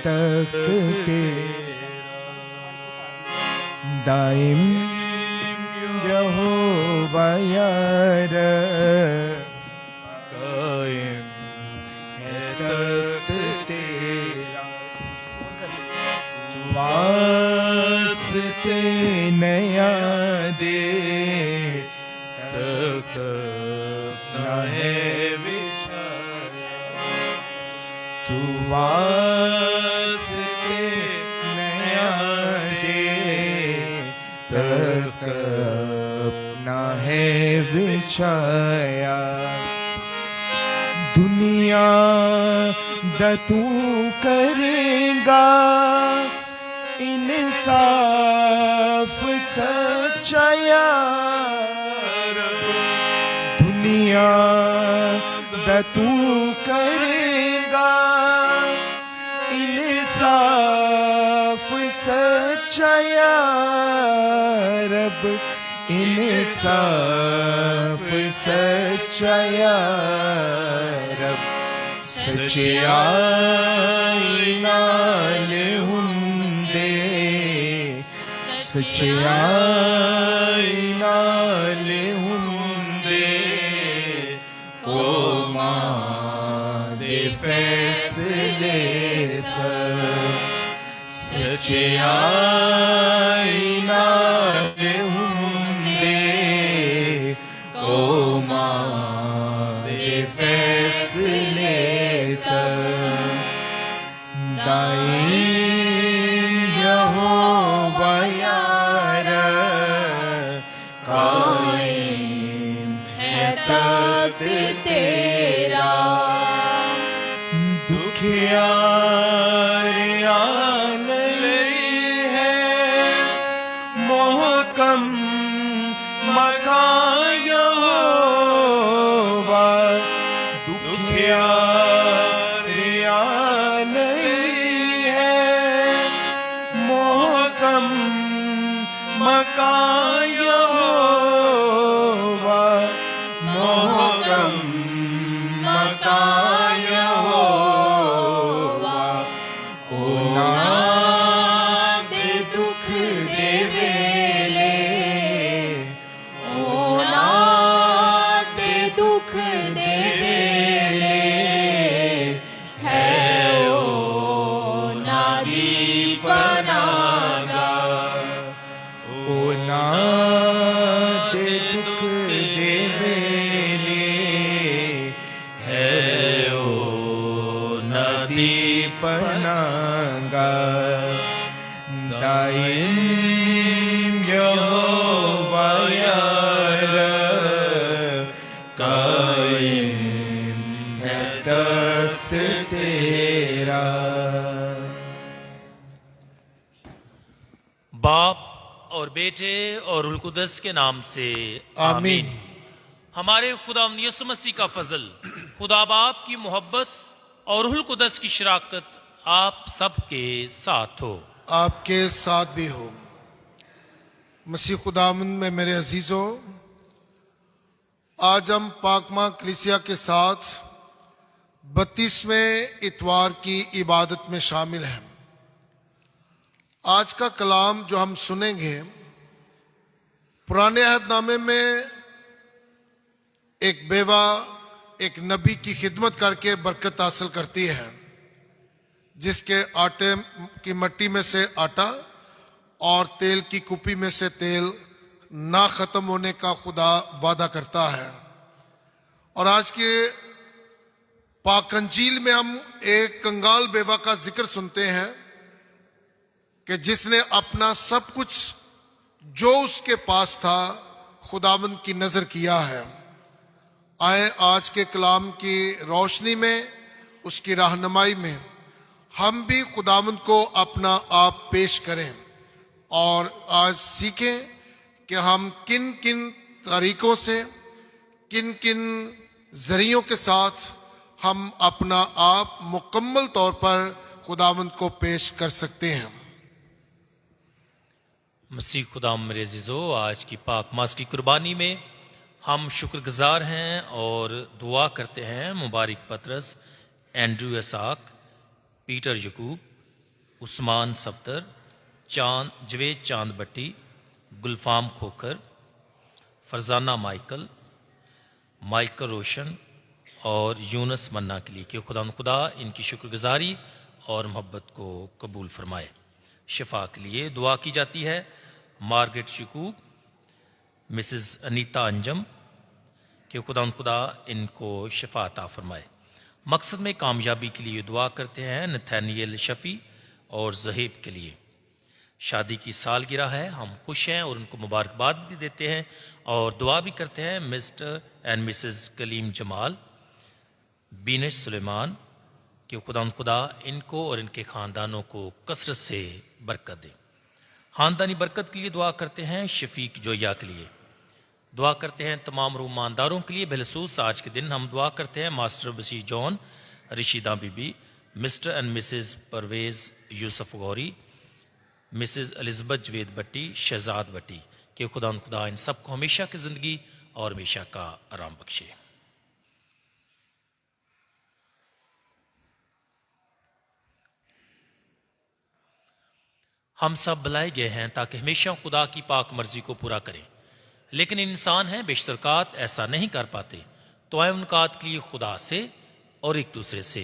तख्त तेरा, दाइम यहोवा यार, कायम है तख्त तेरा। वास्ते नया दे, तख्त न है बिछाया। तू वास्ते नया दे, तख्त न है बिछाया। दुनिया दा तू करेगा इंसाफ सच्चा यार, दुनिया दा तू करेगा इंसाफ सच्चा यार, रब इंसाफ सच्चा यार, रब सच्चाई नाल हुंदे, सच्चाई नाल हुंदे, कौमां दे फैसले सब, सच्चाई नाल हुंदे, कौमां दे फैसले सब। दाइम यहोवा यार, कायम है तख्त तेरा। दुखियारियां लई है मोहकम मकान यहोवा, दुखियारियां लई है मोहकम मकान यहोवा, मोहकम मकान यहोवा। ओना दे दुख दे वेले, ओना दे दुख दे वेले, है ओना दी पनाहगाह। ओना दे दुख दे वेले, है ओना दी पनाहगाह। दाइम यहोवा यार, कायम है तख्त तेरा। बाप और बेटे और रूह कुदस के नाम से आमीन। हमारे खुदा यीशु मसीह का फजल, खुदा बाप की मोहब्बत और रूह कुदस की शराकत आप सबके साथ हो। आपके साथ भी हो। मसीह खुदावंद में मेरे अजीजों, आज हम पाकमा कलीसिया के साथ 32वें इतवार की इबादत में शामिल हैं। आज का कलाम जो हम सुनेंगे, पुराने अहदनामे में एक बेवा एक नबी की खिदमत करके बरकत हासिल करती है, जिसके आटे की मट्टी में से आटा और तेल की कुप्पी में से तेल ना खत्म होने का खुदा वादा करता है। और आज के पाक अंजील में हम एक कंगाल बेवा का जिक्र सुनते हैं कि जिसने अपना सब कुछ जो उसके पास था खुदावंद की नजर किया है। आए आज के कलाम की रोशनी में, उसकी रहनुमाई में हम भी खुदावंद को अपना आप पेश करें और आज सीखें कि हम किन किन तरीकों से, किन किन जरियों के साथ हम अपना आप मुकम्मल तौर पर खुदावंद को पेश कर सकते हैं। मसीह खुदाम मेरे अज़ीज़ों, आज की पाक मास की कुर्बानी में हम शुक्रगुजार हैं और दुआ करते हैं Mubarak Patras, Andrew Esaq, Peter Yakub, Usman Safdar, Javed Chand Bhatti, Gulfam Khokhar, Farzana Michael Roshan और यूनस मन्ना के लिए कि खुदा इनकी शुक्रगुजारी और मोहब्बत को कबूल फरमाए। शिफा के लिए दुआ की जाती है। मार्गरेट शकूब, मिसेस अनीता अंजम कि खुदा इनको शिफा अता फरमाए। मकसद में कामयाबी के लिए दुआ करते हैं नथानियल शफ़ी और जहेब के लिए। शादी की सालगिरह है, हम खुश हैं और उनको मुबारकबाद भी देते हैं और दुआ भी करते हैं mister and missus Kaleem Jamal, Beenish Suleman कि खुदा इनको और इनके ख़ानदानों को कसरत से बरकत दे। ख़ानदानी बरकत के लिए दुआ करते हैं शफीक जोया के लिए। दुआ करते हैं तमाम रूमानदारों के लिए। बिलखसूस आज के दिन हम दुआ करते हैं master Bashir John, Rasheeda Bibi, mister and missus Parvez Yousuf Gauri, missus Elizabeth Javed Bhatti, Shahzad Bhatti कि खुदा इन सबको हमेशा की ज़िंदगी और हमेशा का आराम बख्शे। हम सब बुलाए गए हैं ताकि हमेशा खुदा की पाक मर्जी को पूरा करें, लेकिन इंसान हैं बेशतरकात ऐसा नहीं कर पाते, तो आए उनकात के लिए खुदा से और एक दूसरे से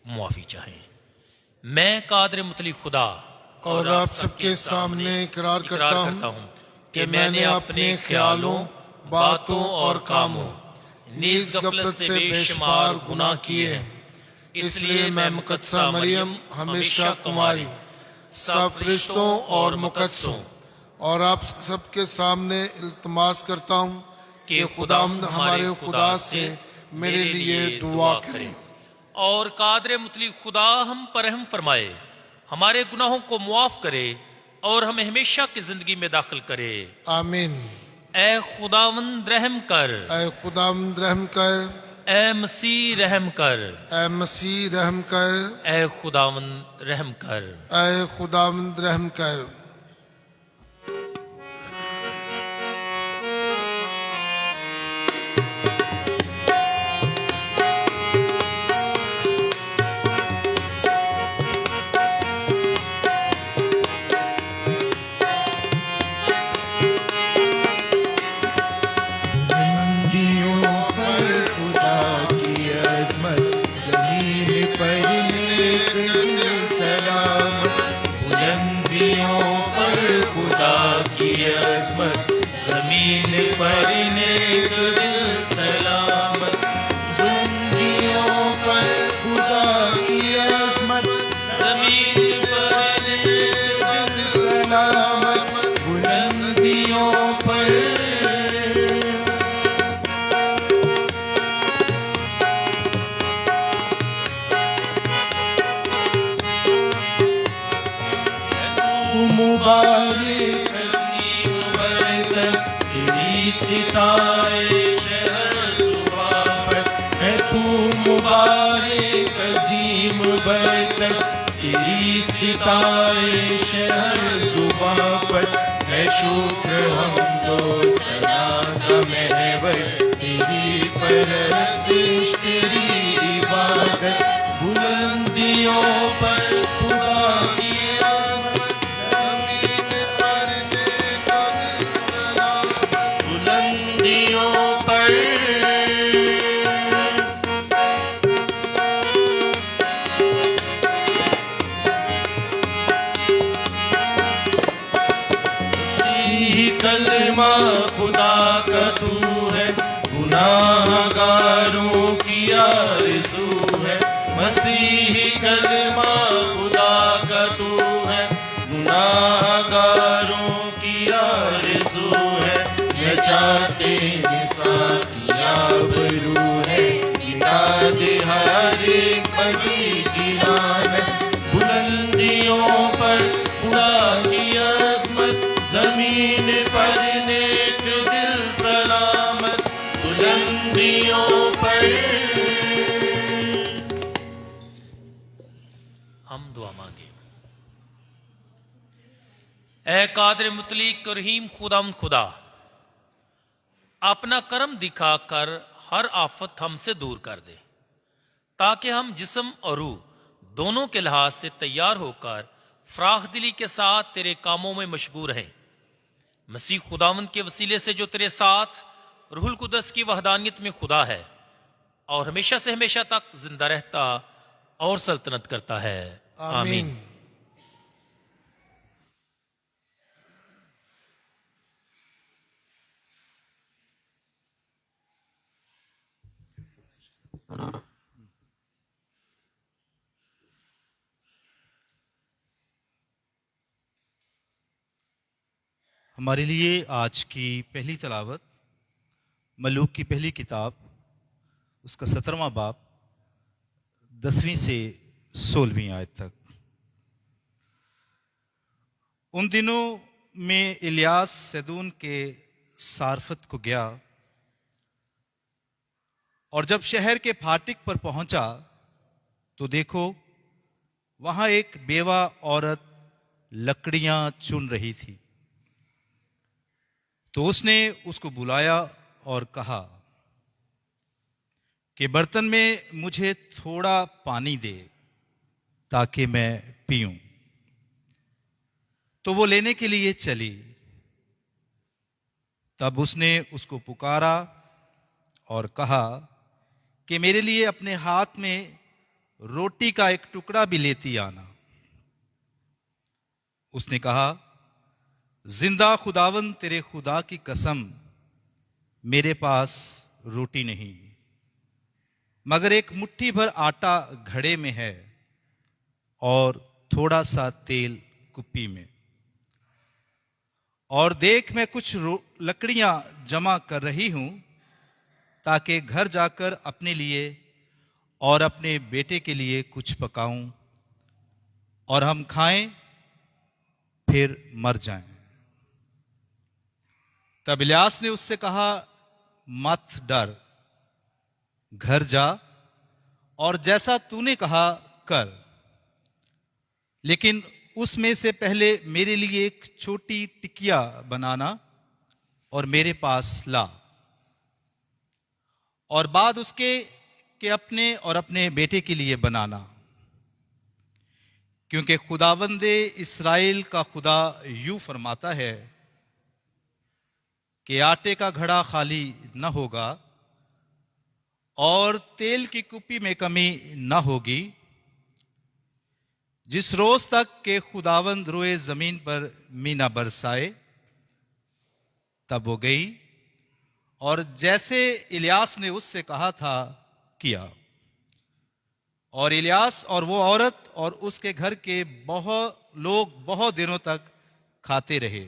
मुआफ़ी चाहें। मैं कादर मुतली खुदा और आप सबके सामने इकरार करता हूँ कि मैंने अपने ख्यालों, बातों और कामों नीज गफलत से बेशुमार गुनाह किए हैं। इसलिए मैं मुकद्दसा मरियम हमेशा कुमारी, सब फरिश्तों और मुकद्दसों और आप सबके सामने इल्तमास करता हूँ कि खुदावंद हमारे खुदा से मेरे लिए दुआ करें। और कादर मुतली खुदा हम पर रहम फरमाए, हमारे गुनाहों को मुआफ करे और हमें हमेशा की जिंदगी में दाखिल करे। आमीन। ए खुदावंद रहम कर, ऐ खुदावंद रहम कर, ए मसीह रहम कर, ऐ मसीह रहम कर, ए खुदावंद रहम कर। ऐ खुदावंद रहम कर। जमीन पर नेक दिल सलामत, बुलंदियों पर खुदा की अज़मत, जमीन पर नेक दिल सलामत, बुलंदियों पर। मुबारक सिताए शहर सुबह पर है तू, मुबारक अजीम बरतर तेरी सिताए शहर सुबह पर है। शुक्र हमदो सना का महवर तेरी परस्तिश तेरी इबादत, बुलंदियों पर खुदा की अज़मत, ज़मीन पर नेक दिल सलामत, बुलंदियों पर। कलमा खुदा का तू है, गुनाहगारों की आरज़ू है। मसीही कलमा खुदा का तू है, गुनाहगारों की आरज़ू है। मैं चाहते निसात की आबरू है, मिटा दे हर एक बदी की लानत, बुलंदियों पर खुदा की अज़मत, जमीन पर नेक दिल सलामत, बुलंदियों पर। हम दुआ मांगे। ए कादर मुतलिक रहीम खुदा, अपना करम दिखाकर हर आफत हमसे दूर कर दे, ताकि हम जिस्म और रूह दोनों के लिहाज से तैयार होकर फराख दिली के साथ तेरे कामों में मशगूल है। मसीह खुदावंद के वसीले से जो तेरे साथ रूहुल कुदस की वहदानियत में खुदा है और हमेशा से हमेशा तक जिंदा रहता और सल्तनत करता है। आमीन। हमारे लिए आज की पहली तलावत मलूक की पहली किताब, उसका 17वां बाब 10वीं से 16वीं आयत तक। उन दिनों में इलियास सैदून के सारफत को गया और जब शहर के फाटक पर पहुंचा तो देखो वहां एक बेवा औरत लकड़ियां चुन रही थी। तो उसने उसको बुलाया और कहा कि बर्तन में मुझे थोड़ा पानी दे ताकि मैं पीऊं। तो वो लेने के लिए चली। तब उसने उसको पुकारा और कहा कि मेरे लिए अपने हाथ में रोटी का एक टुकड़ा भी लेती आना। उसने कहा, जिंदा खुदावन तेरे खुदा की कसम, मेरे पास रोटी नहीं मगर एक मुट्ठी भर आटा घड़े में है और थोड़ा सा तेल कुप्पी में। और देख मैं कुछ लकड़ियां जमा कर रही हूं ताकि घर जाकर अपने लिए और अपने बेटे के लिए कुछ पकाऊं और हम खाएं फिर मर जाएं। तब इलियास ने उससे कहा, मत डर, घर जा और जैसा तूने कहा कर, लेकिन उसमें से पहले मेरे लिए एक छोटी टिकिया बनाना और मेरे पास ला, और बाद उसके कि अपने और अपने बेटे के लिए बनाना, क्योंकि खुदावंदे इस्राएल का खुदा यूं फरमाता है कि आटे का घड़ा खाली न होगा और तेल की कुप्पी में कमी न होगी, जिस रोज तक के खुदावंद रोए जमीन पर मीना बरसाए। तब वो गई और जैसे इलियास ने उससे कहा था किया, और इलियास और वो औरत और उसके घर के बहुत दिनों तक खाते रहे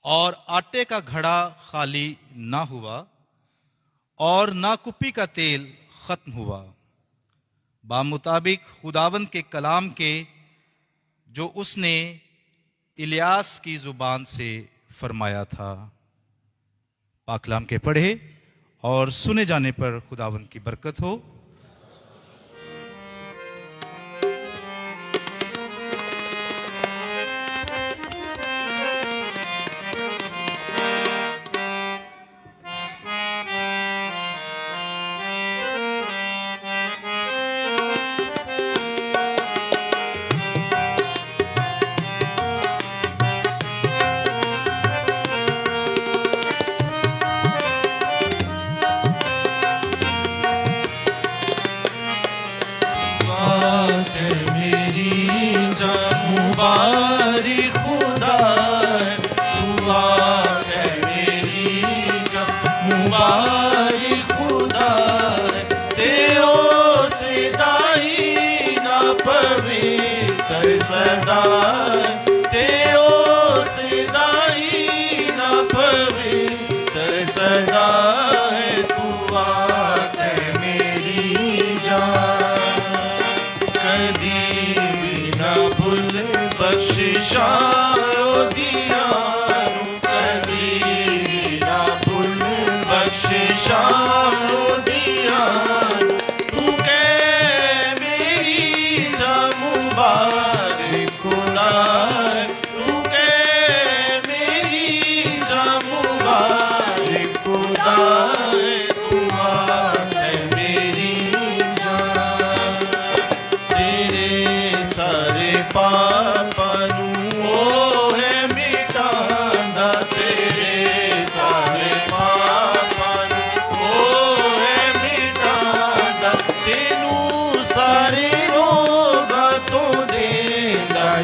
और आटे का घड़ा खाली ना हुआ और ना कुप्पी का तेल खत्म हुआ, बामुताबिक खुदावंद के कलाम के जो उसने इलियास की जुबान से फरमाया था। पाकलाम के पढ़े और सुने जाने पर खुदावंद की बरकत हो।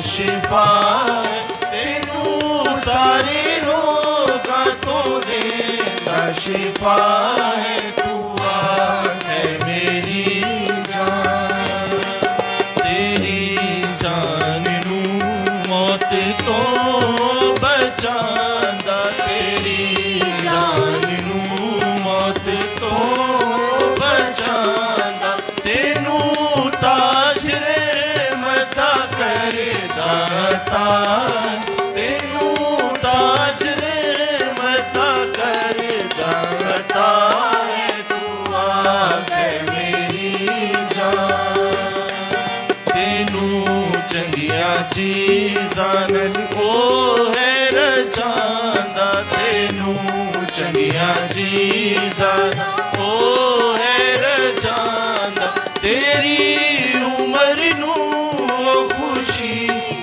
शिफा है, तेनू सारे रोगां तो देंदा शिफा है, तू आके मेरी जान, तेरी जान नू मौत तो बचांदा, तेरी जान नू मौत तो बचांदा, तेनू ताज रहमत करदा ताज, तेनू ताज रहमत करदा ताज, तू आके मेरी जान, तेनू चंगियां चीज़ां ओ है रचांदा, तेनू चंगियां चीज़ां ओ है रचांदा, तेरी उमर नू खुशी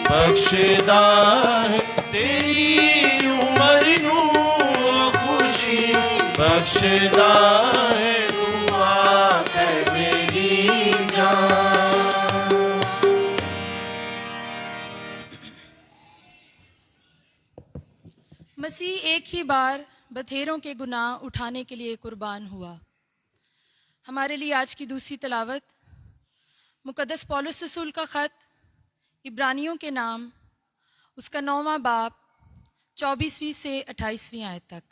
बख्शदा है, तेरी उमर नू खुशी बख्शदा है, तू आके मेरी जान। मसीह एक ही बार बथेरों के गुनाह उठाने के लिए कुर्बान हुआ। हमारे लिए आज की दूसरी तलावत मुकद्दस पौलुस रसूल का ख़त इब्रानियों के नाम, उसका 9वां बाब 24वीं से 28वीं आयत तक।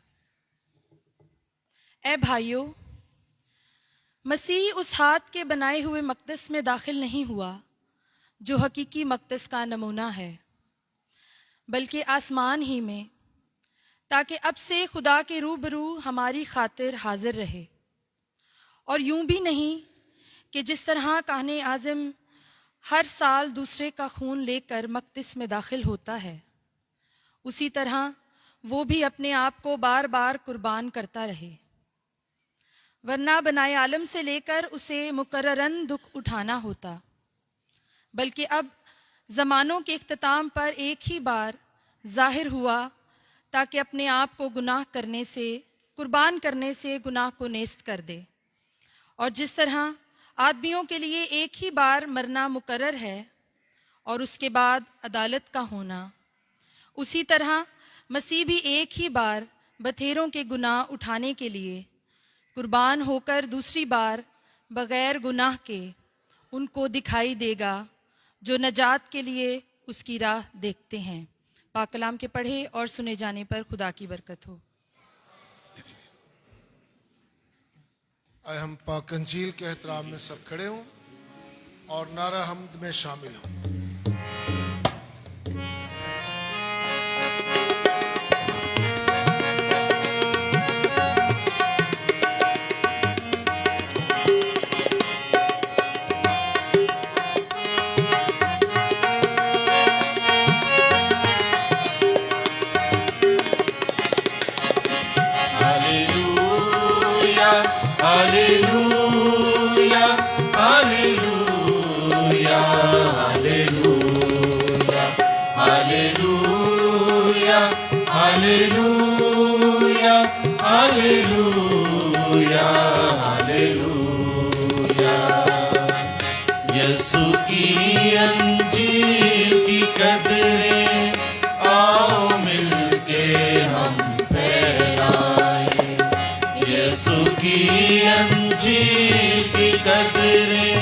ए भाइयों, मसीह उस हाथ के बनाए हुए मक़दस में दाखिल नहीं हुआ जो हकीकी मक़दस का नमूना है, बल्कि आसमान ही में, ताकि अब से खुदा के रूबरू हमारी खातिर हाजिर रहे। और यूं भी नहीं कि जिस तरह काहने आज़म हर साल दूसरे का खून लेकर मक़दस में दाखिल होता है, उसी तरह वो भी अपने आप को बार बार कुर्बान करता रहे, वरना बनाए आलम से लेकर उसे मुकर्ररन दुख उठाना होता। बल्कि अब ज़मानों के इख्तिताम पर एक ही बार ज़ाहिर हुआ, ताकि अपने आप को गुनाह करने से, कुर्बान करने से गुनाह को नेस्त कर दे। और जिस तरह आदमियों के लिए एक ही बार मरना मुकर्रर है और उसके बाद अदालत का होना, उसी तरह मसीह भी एक ही बार बथेरों के गुनाह उठाने के लिए कुर्बान होकर दूसरी बार बग़ैर गुनाह के उनको दिखाई देगा जो नजात के लिए उसकी राह देखते हैं। पाक कलाम के पढ़े और सुने जाने पर खुदा की बरकत हो। आए हम पाक अंजील के एहतराम में सब खड़े हों और नारा हम्द में शामिल हों। Hallelujah, hallelujah, hallelujah, hallelujah, hallelujah, hallelujah, hallelujah. यीशु की अंजील की कदरें आओ मिलके हम फैलाएं, यीशु की अंजील की कदरें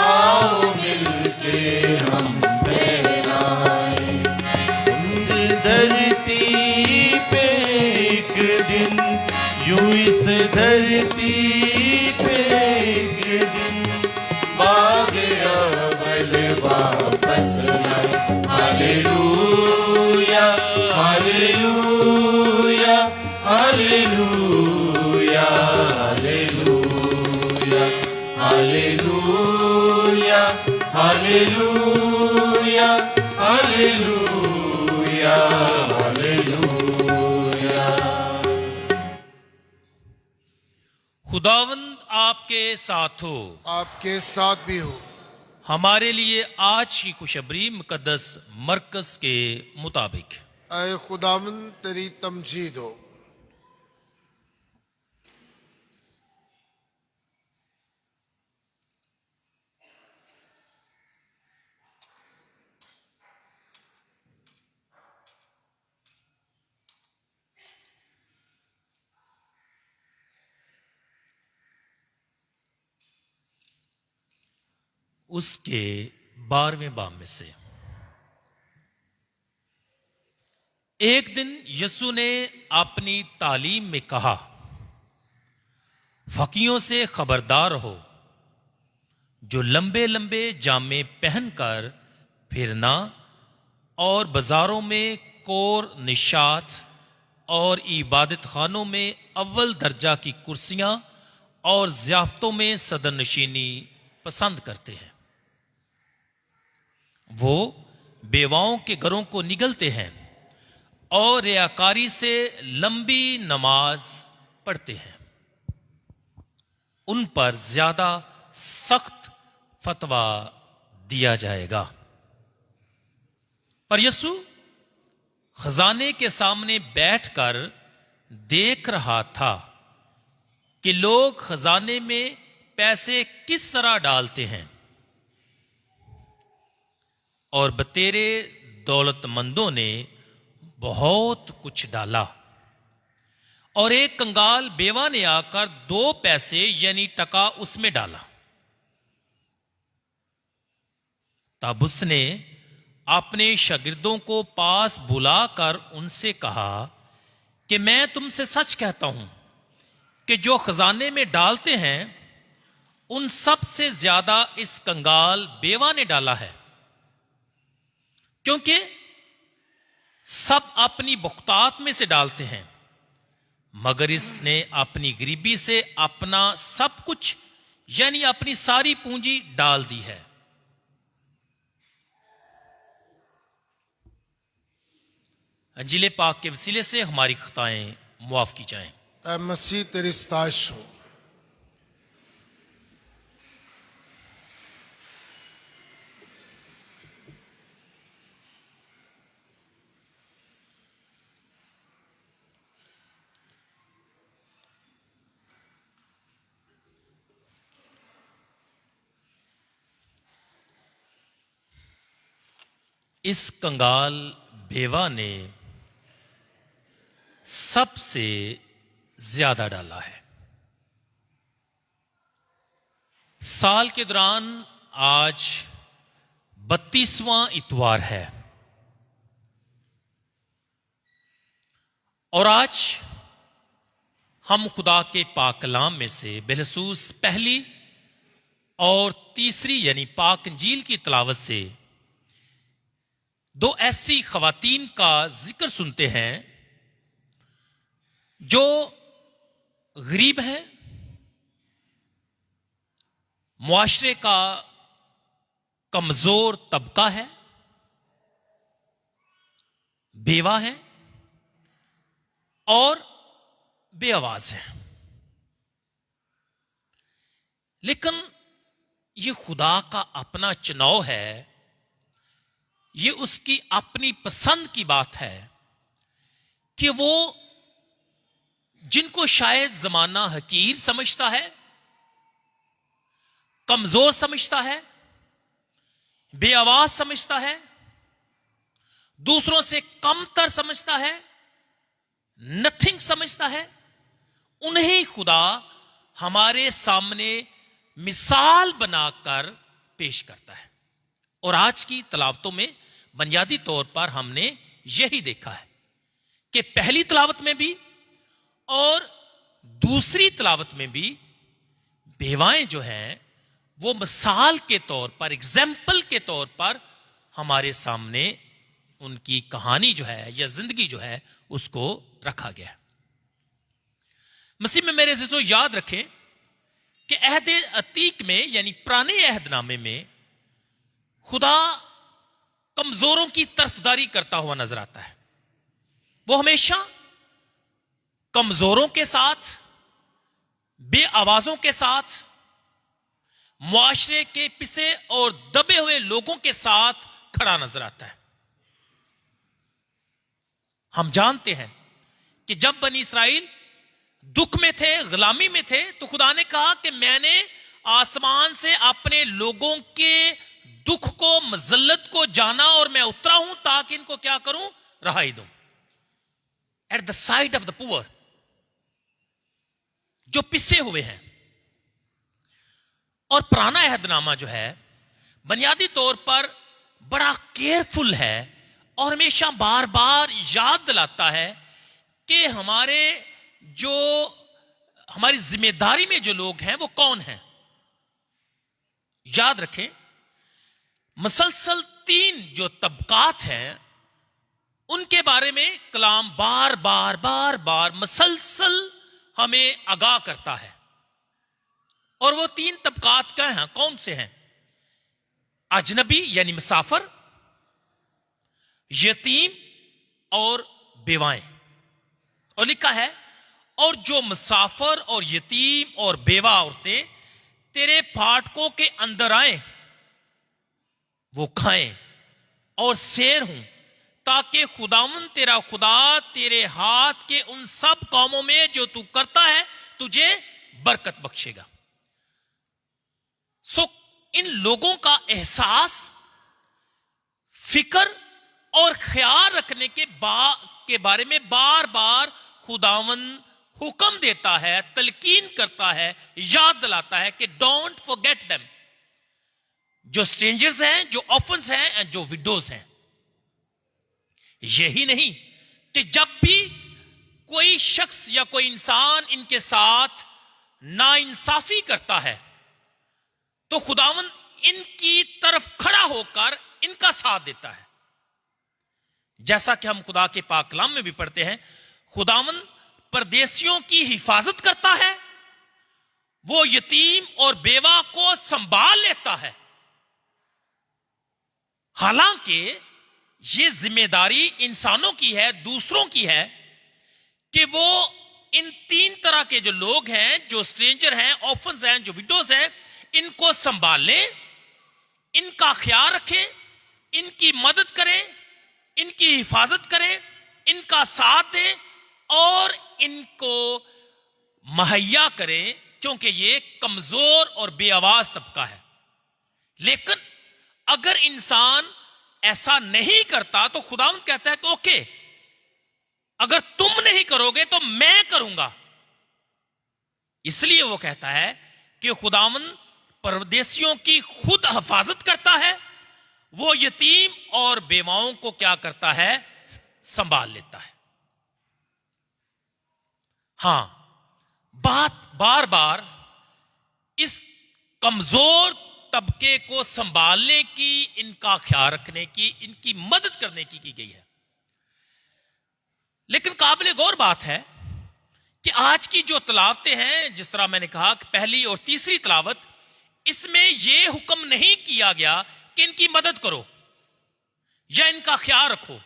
आओ मिलके हम फैलाएं। इस धरती पे एक दिन, यूं इस धरती पे एक दिन बाग़े अव्वल वापस लाए। Hallelujah, hallelujah, hallelujah, hallelujah, hallelujah, hallelujah, hallelujah, hallelujah. खुदावंद आपके साथ हो, आपके साथ भी हो। हमारे लिए आज की खुशबरी मुकद्दस मरकज के मुताबिक। ऐ खुदावंद तेरी तमजीद हो। उसके 12वें बाब में से। एक दिन यीशु ने अपनी तालीम में कहा, फकीरों से खबरदार रहो, जो लंबे लंबे जामे पहनकर फिरना और बाजारों में कोर निशात और इबादत खानों में अव्वल दर्जा की कुर्सियां और ज़ियाफ़तों में सदर नशीनी पसंद करते हैं। वो बेवाओं के घरों को निगलते हैं और रियाकारी से लंबी नमाज पढ़ते हैं। उन पर ज्यादा सख्त फतवा दिया जाएगा। पर यीशु खजाने के सामने बैठकर देख रहा था कि लोग खजाने में पैसे किस तरह डालते हैं, और बतेरे दौलतमंदों ने बहुत कुछ डाला। और एक कंगाल बेवा ने आकर 2 पैसे यानी टका उसमें डाला। तब उसने अपने शागिर्दों को पास बुलाकर उनसे कहा कि मैं तुमसे सच कहता हूं कि जो खजाने में डालते हैं उन सब से ज्यादा इस कंगाल बेवा ने डाला है, क्योंकि सब अपनी बुख्तात में से डालते हैं, मगर इसने अपनी गरीबी से अपना सब कुछ यानी अपनी सारी पूंजी डाल दी है। अंजील पाक के वसीले से हमारी खताएं मुआफ की जाएं। ऐ मसीह तेरी सताइश हो। इस कंगाल बेवा ने सबसे ज्यादा डाला है। साल के दौरान आज 32वां इतवार है और आज हम खुदा के पाक कलाम में से बिलखसूस पहली और तीसरी यानी पाक इंजील की तिलावत से 2 ऐसी खवातीन का जिक्र सुनते हैं जो गरीब हैं, मुआशरे का कमजोर तबका है, बेवा है और बेआवाज है। लेकिन ये खुदा का अपना चुनाव है, ये उसकी अपनी पसंद की बात है कि वो जिनको शायद जमाना हकीर समझता है, कमजोर समझता है, बेआवाज समझता है, दूसरों से कमतर समझता है, नथिंग समझता है, उन्हें खुदा हमारे सामने मिसाल बनाकर पेश करता है। और आज की तलावतों में बुनियादी तौर पर हमने यही देखा है कि पहली तलावत में भी और दूसरी तलावत में भी बेवाएं जो हैं वो मिसाल के तौर पर, एग्जाम्पल के तौर पर हमारे सामने उनकी कहानी जो है या जिंदगी जो है उसको रखा गया है। मसीह में मेरे अज़ीज़ों, याद रखें कि अहद अतीक में यानी पुराने अहदनामे में खुदा कमजोरों की तरफदारी करता हुआ नजर आता है। वो हमेशा कमजोरों के साथ, बेआवाजों के साथ, मुआशरे के पिसे और दबे हुए लोगों के साथ खड़ा नजर आता है। हम जानते हैं कि जब बनी इसराइल दुख में थे, गुलामी में थे, तो खुदा ने कहा कि मैंने आसमान से अपने लोगों के दुख को, मजल्लत को जाना और मैं उतरा हूं ताकि इनको क्या करूं, रहाई दूं। At the side of the poor, जो पिसे हुए हैं। और पुराना अहदनामा जो है बुनियादी तौर पर बड़ा केयरफुल है और हमेशा बार बार याद दिलाता है कि हमारी जिम्मेदारी में जो लोग हैं वो कौन हैं। याद रखें, मुसलसल 3 जो तबकात हैं उनके बारे में कलाम बार बार मुसलसल हमें आगाह करता है। और वो 3 तबकात क्या हैं, कौन से हैं? अजनबी यानी मुसाफिर, यतीम और बेवाएं। और लिखा है, और जो मुसाफिर और यतीम और बेवा औरतें तेरे फाटकों के अंदर आए वो खाएं और सैर हों, ताकि खुदावन तेरा खुदा तेरे हाथ के उन सब कामों में जो तू करता है तुझे बरकत बख्शेगा। सो इन लोगों का एहसास, फिक्र और ख्याल रखने के बारे में बार बार खुदावन हुक्म देता है, तलकीन करता है, याद दिलाता है कि डोंट फॉरगेट देम, जो स्ट्रेंजर्स हैं, जो ऑर्फन्स हैं एंड जो विडोज हैं। यही नहीं कि जब भी कोई शख्स या कोई इंसान इनके साथ नाइंसाफी करता है तो खुदावन इनकी तरफ खड़ा होकर इनका साथ देता है। जैसा कि हम खुदा के पाक कलाम में भी पढ़ते हैं, खुदावन परदेशियों की हिफाजत करता है, वो यतीम और बेवा को संभाल लेता है। हालांकि ये जिम्मेदारी इंसानों की है, दूसरों की है, कि वो इन 3 तरह के जो लोग हैं, जो स्ट्रेंजर हैं, ऑर्फन्स हैं, जो विडोज हैं, इनको संभाल लें, इनका ख्याल रखें, इनकी मदद करें, इनकी हिफाजत करें, इनका साथ दें और इनको मुहैया करें, क्योंकि ये कमजोर और बेआवाज तबका है। लेकिन अगर इंसान ऐसा नहीं करता तो खुदावंद कहता है कि ओके, अगर तुम नहीं करोगे तो मैं करूंगा। इसलिए वो कहता है कि खुदावंद परदेशियों की खुद हिफाजत करता है, वो यतीम और बेवाओं को क्या करता है, संभाल लेता है। हां, बात बार बार इस कमजोर तबके को संभालने की, इनका ख्याल रखने की, इनकी मदद करने की गई है। लेकिन काबिल गौर बात है कि आज की जो तलावतें हैं, जिस तरह मैंने कहा कि पहली और तीसरी तलावत, इसमें यह हुक्म नहीं किया गया कि इनकी मदद करो या इनका ख्याल रखो,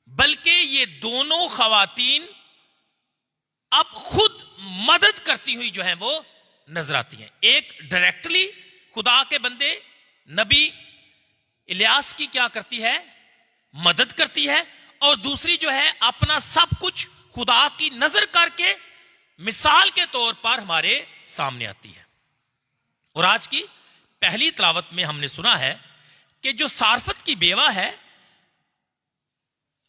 बल्कि ये दोनों खवातीन अब खुद मदद करती हुई जो है वो नजर आती हैं। एक डायरेक्टली खुदा के बंदे नबी इलियास की क्या करती है, मदद करती है, और दूसरी जो है अपना सब कुछ खुदा की नजर करके मिसाल के तौर पर हमारे सामने आती है। और आज की पहली तलावत में हमने सुना है कि जो सारफत की बेवा है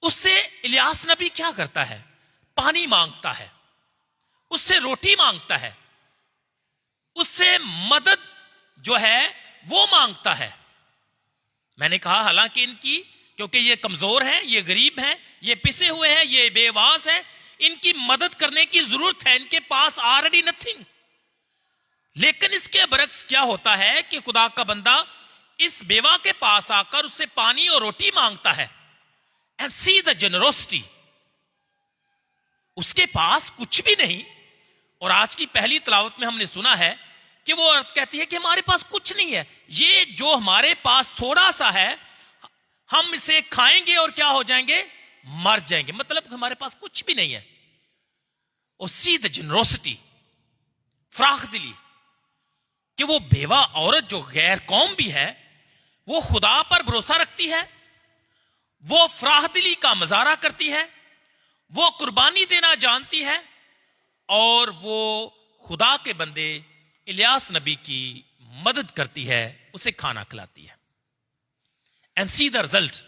उससे इलियास नबी क्या करता है, पानी मांगता है, उससे रोटी मांगता है, उससे मदद जो है वो मांगता है। मैंने कहा हालांकि इनकी, क्योंकि ये कमजोर हैं, ये गरीब हैं, ये पिसे हुए हैं, ये बेवास हैं, इनकी मदद करने की जरूरत है, इनके पास ऑलरेडी नथिंग। लेकिन इसके बरक्स क्या होता है कि खुदा का बंदा इस बेवा के पास आकर उससे पानी और रोटी मांगता है। एंड सी द जेनरोसिटी, उसके पास कुछ भी नहीं। और आज की पहली तलावत में हमने सुना है कि वो औरत कहती है कि हमारे पास कुछ नहीं है, ये जो हमारे पास थोड़ा सा है हम इसे खाएंगे और क्या हो जाएंगे, मर जाएंगे। मतलब हमारे पास कुछ भी नहीं है। और सी द जेनरोसिटी, फराख दिली, कि वो बेवा औरत जो गैर कौम भी है वो खुदा पर भरोसा रखती है, वो फराहदिली का मुजाहरा करती है, वो कुर्बानी देना जानती है, और वो खुदा के बंदे इलियास नबी की मदद करती है, उसे खाना खिलाती है। And see the result,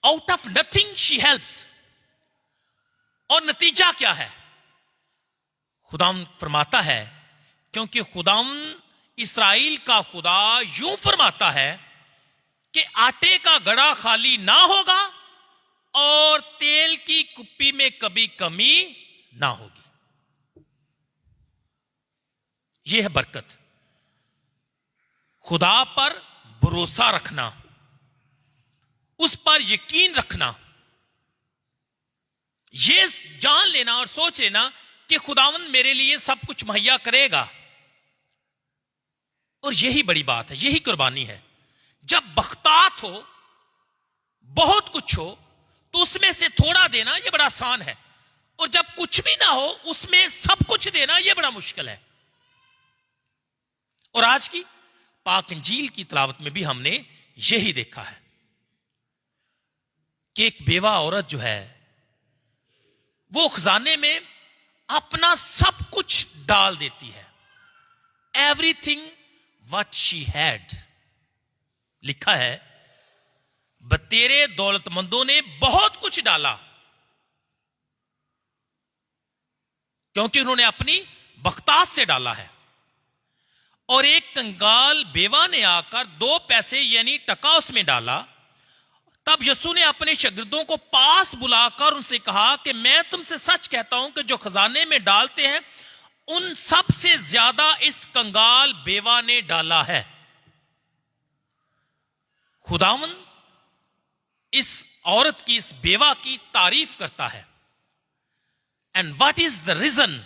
out of nothing she helps. और नतीजा क्या है, खुदाम फरमाता है, क्योंकि खुदाम इस्राएल का खुदा यूं फरमाता है कि आटे का घड़ा खाली ना होगा और तेल की कुप्पी में कभी कमी ना होगी। यह है बरकत, खुदा पर भरोसा रखना, उस पर यकीन रखना, यह जान लेना और सोच लेना कि खुदावंद मेरे लिए सब कुछ मुहैया करेगा। और यही बड़ी बात है, यही कुर्बानी है। जब बख्तात हो, बहुत कुछ हो, तो उसमें से थोड़ा देना यह बड़ा आसान है, और जब कुछ भी ना हो उसमें सब कुछ देना यह बड़ा मुश्किल है। और आज की पाक इंजील की तिलावत में भी हमने यही देखा है कि एक बेवा औरत जो है वो खजाने में अपना सब कुछ डाल देती है, एवरीथिंग व्हाट शी हैड। लिखा है बतेरे दौलतमंदों ने बहुत कुछ डाला, क्योंकि उन्होंने अपनी बख्तात से डाला है। और एक कंगाल बेवा ने आकर 2 पैसे यानी टका उसमें डाला। तब यीशु ने अपने शागिर्दों को पास बुलाकर उनसे कहा कि मैं तुमसे सच कहता हूं कि जो खजाने में डालते हैं उन सब से ज्यादा इस कंगाल बेवा ने डाला है। खुदावंद इस औरत की, इस बेवा की तारीफ करता है। And what is the reason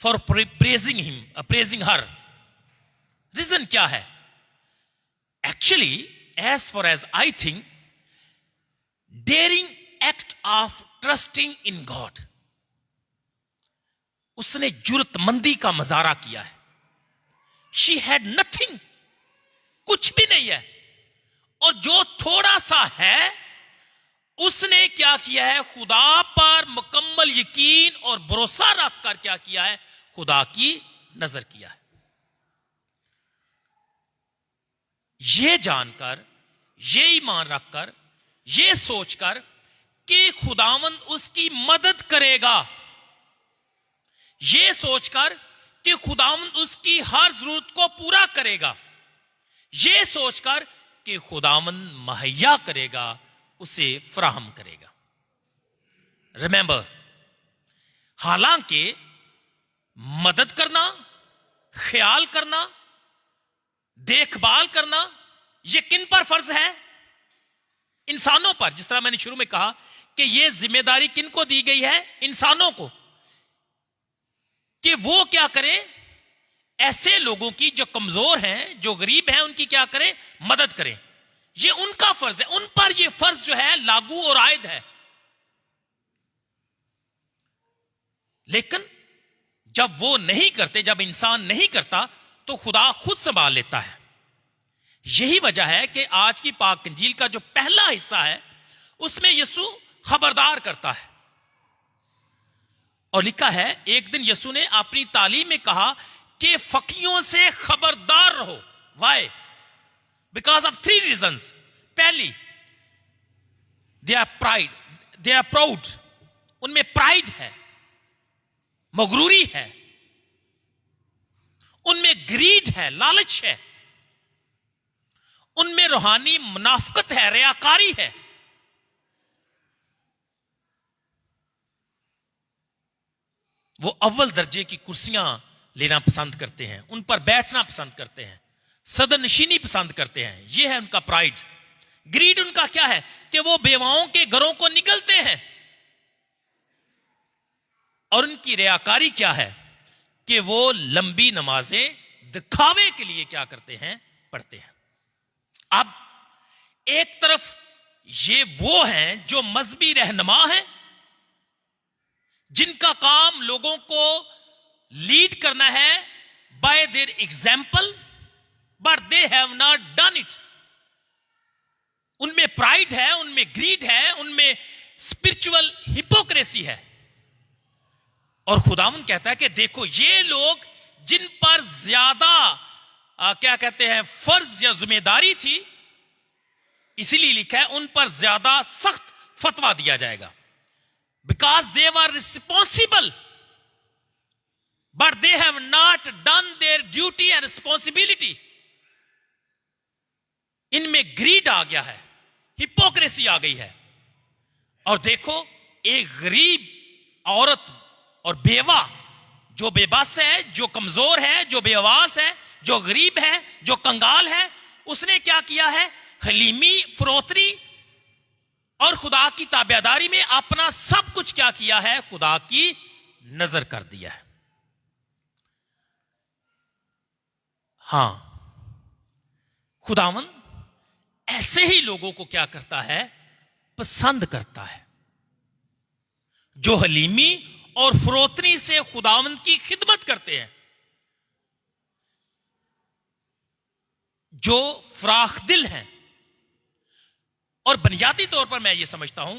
for praising her? Reason क्या है? Actually as far as I think, daring act of trusting in God. उसने जुर्रतमंदी का मुजाहरा किया है। शी हैड नथिंग, कुछ भी नहीं है, और जो थोड़ा सा है उसने क्या किया है? खुदा पर मुकम्मल यकीन और भरोसा रखकर क्या किया है? खुदा की नजर किया है। यह जानकर, यह ईमान रखकर, यह सोचकर कि खुदावंद उसकी मदद करेगा, यह सोचकर कि खुदावंद उसकी हर जरूरत को पूरा करेगा, यह सोचकर कि खुदावंद मुहैया करेगा, उसे फराहम करेगा। रिमेंबर, हालांकि मदद करना, ख्याल करना, देखभाल करना यह किन पर फर्ज है? इंसानों पर। जिस तरह मैंने शुरू में कहा कि यह जिम्मेदारी किन को दी गई है? इंसानों को, कि वो क्या करें? ऐसे लोगों की जो कमजोर हैं, जो गरीब हैं, उनकी क्या करें? मदद करें। यह उनका फर्ज है, उन पर यह फर्ज जो है लागू और आयद है। लेकिन जब वो नहीं करते, जब इंसान नहीं करता, तो खुदा खुद संभाल लेता है। यही वजह है कि आज की पाक इंजील का जो पहला हिस्सा है उसमें यीशु खबरदार करता है। और लिखा है, एक दिन यीशु ने अपनी तालीम में कहा कि फकीरों से खबरदार रहो। वाई? Because of 3 reasons. पहली, दे आर प्राउड, उनमें प्राइड है, मगरूरी है, उनमें ग्रीड है, लालच है, उनमें रूहानी मुनाफकत है, रियाकारी है। वो अव्वल दर्जे की कुर्सियां लेना पसंद करते हैं, उन पर बैठना पसंद करते हैं, सदन नशीनी पसंद करते हैं। यह है उनका प्राइड। ग्रीड उनका क्या है? कि वो बेवाओं के घरों को निगलते हैं। और उनकी रियाकारी क्या है? कि वो लंबी नमाजें दिखावे के लिए क्या करते हैं? पढ़ते हैं। अब एक तरफ ये वो हैं जो मजहबी रहनुमा हैं, जिनका काम लोगों को लीड करना है bye there example, but they have not done it. उनमें प्राइड है, उनमें ग्रीड है, उनमें स्पिरिचुअल हिपोक्रेसी है। और खुदावंद कहता है कि देखो, ये लोग जिन पर ज्यादा क्या कहते हैं, फर्ज या जिम्मेदारी थी, इसीलिए लिखा है उन पर ज्यादा सख्त फतवा दिया जाएगा। Because they were responsible, but they have not done their duty and responsibility. इनमें ग्रीड आ गया है, हिपोक्रेसी आ गई है। और देखो, एक गरीब औरत और बेवा, जो बेबस है, जो कमजोर है, जो बेवास है, जो गरीब है, जो कंगाल है, उसने क्या किया है? हलीमी, फरोतरी और खुदा की ताबेदारी में अपना सब कुछ क्या किया है? खुदा की नजर कर दिया है। हां, खुदावन ऐसे ही लोगों को क्या करता है? पसंद करता है, जो हलीमी और फरोतनी से खुदावन की खिदमत करते हैं, जो फराख दिल हैं। और बुनियादी तौर पर मैं यह समझता हूं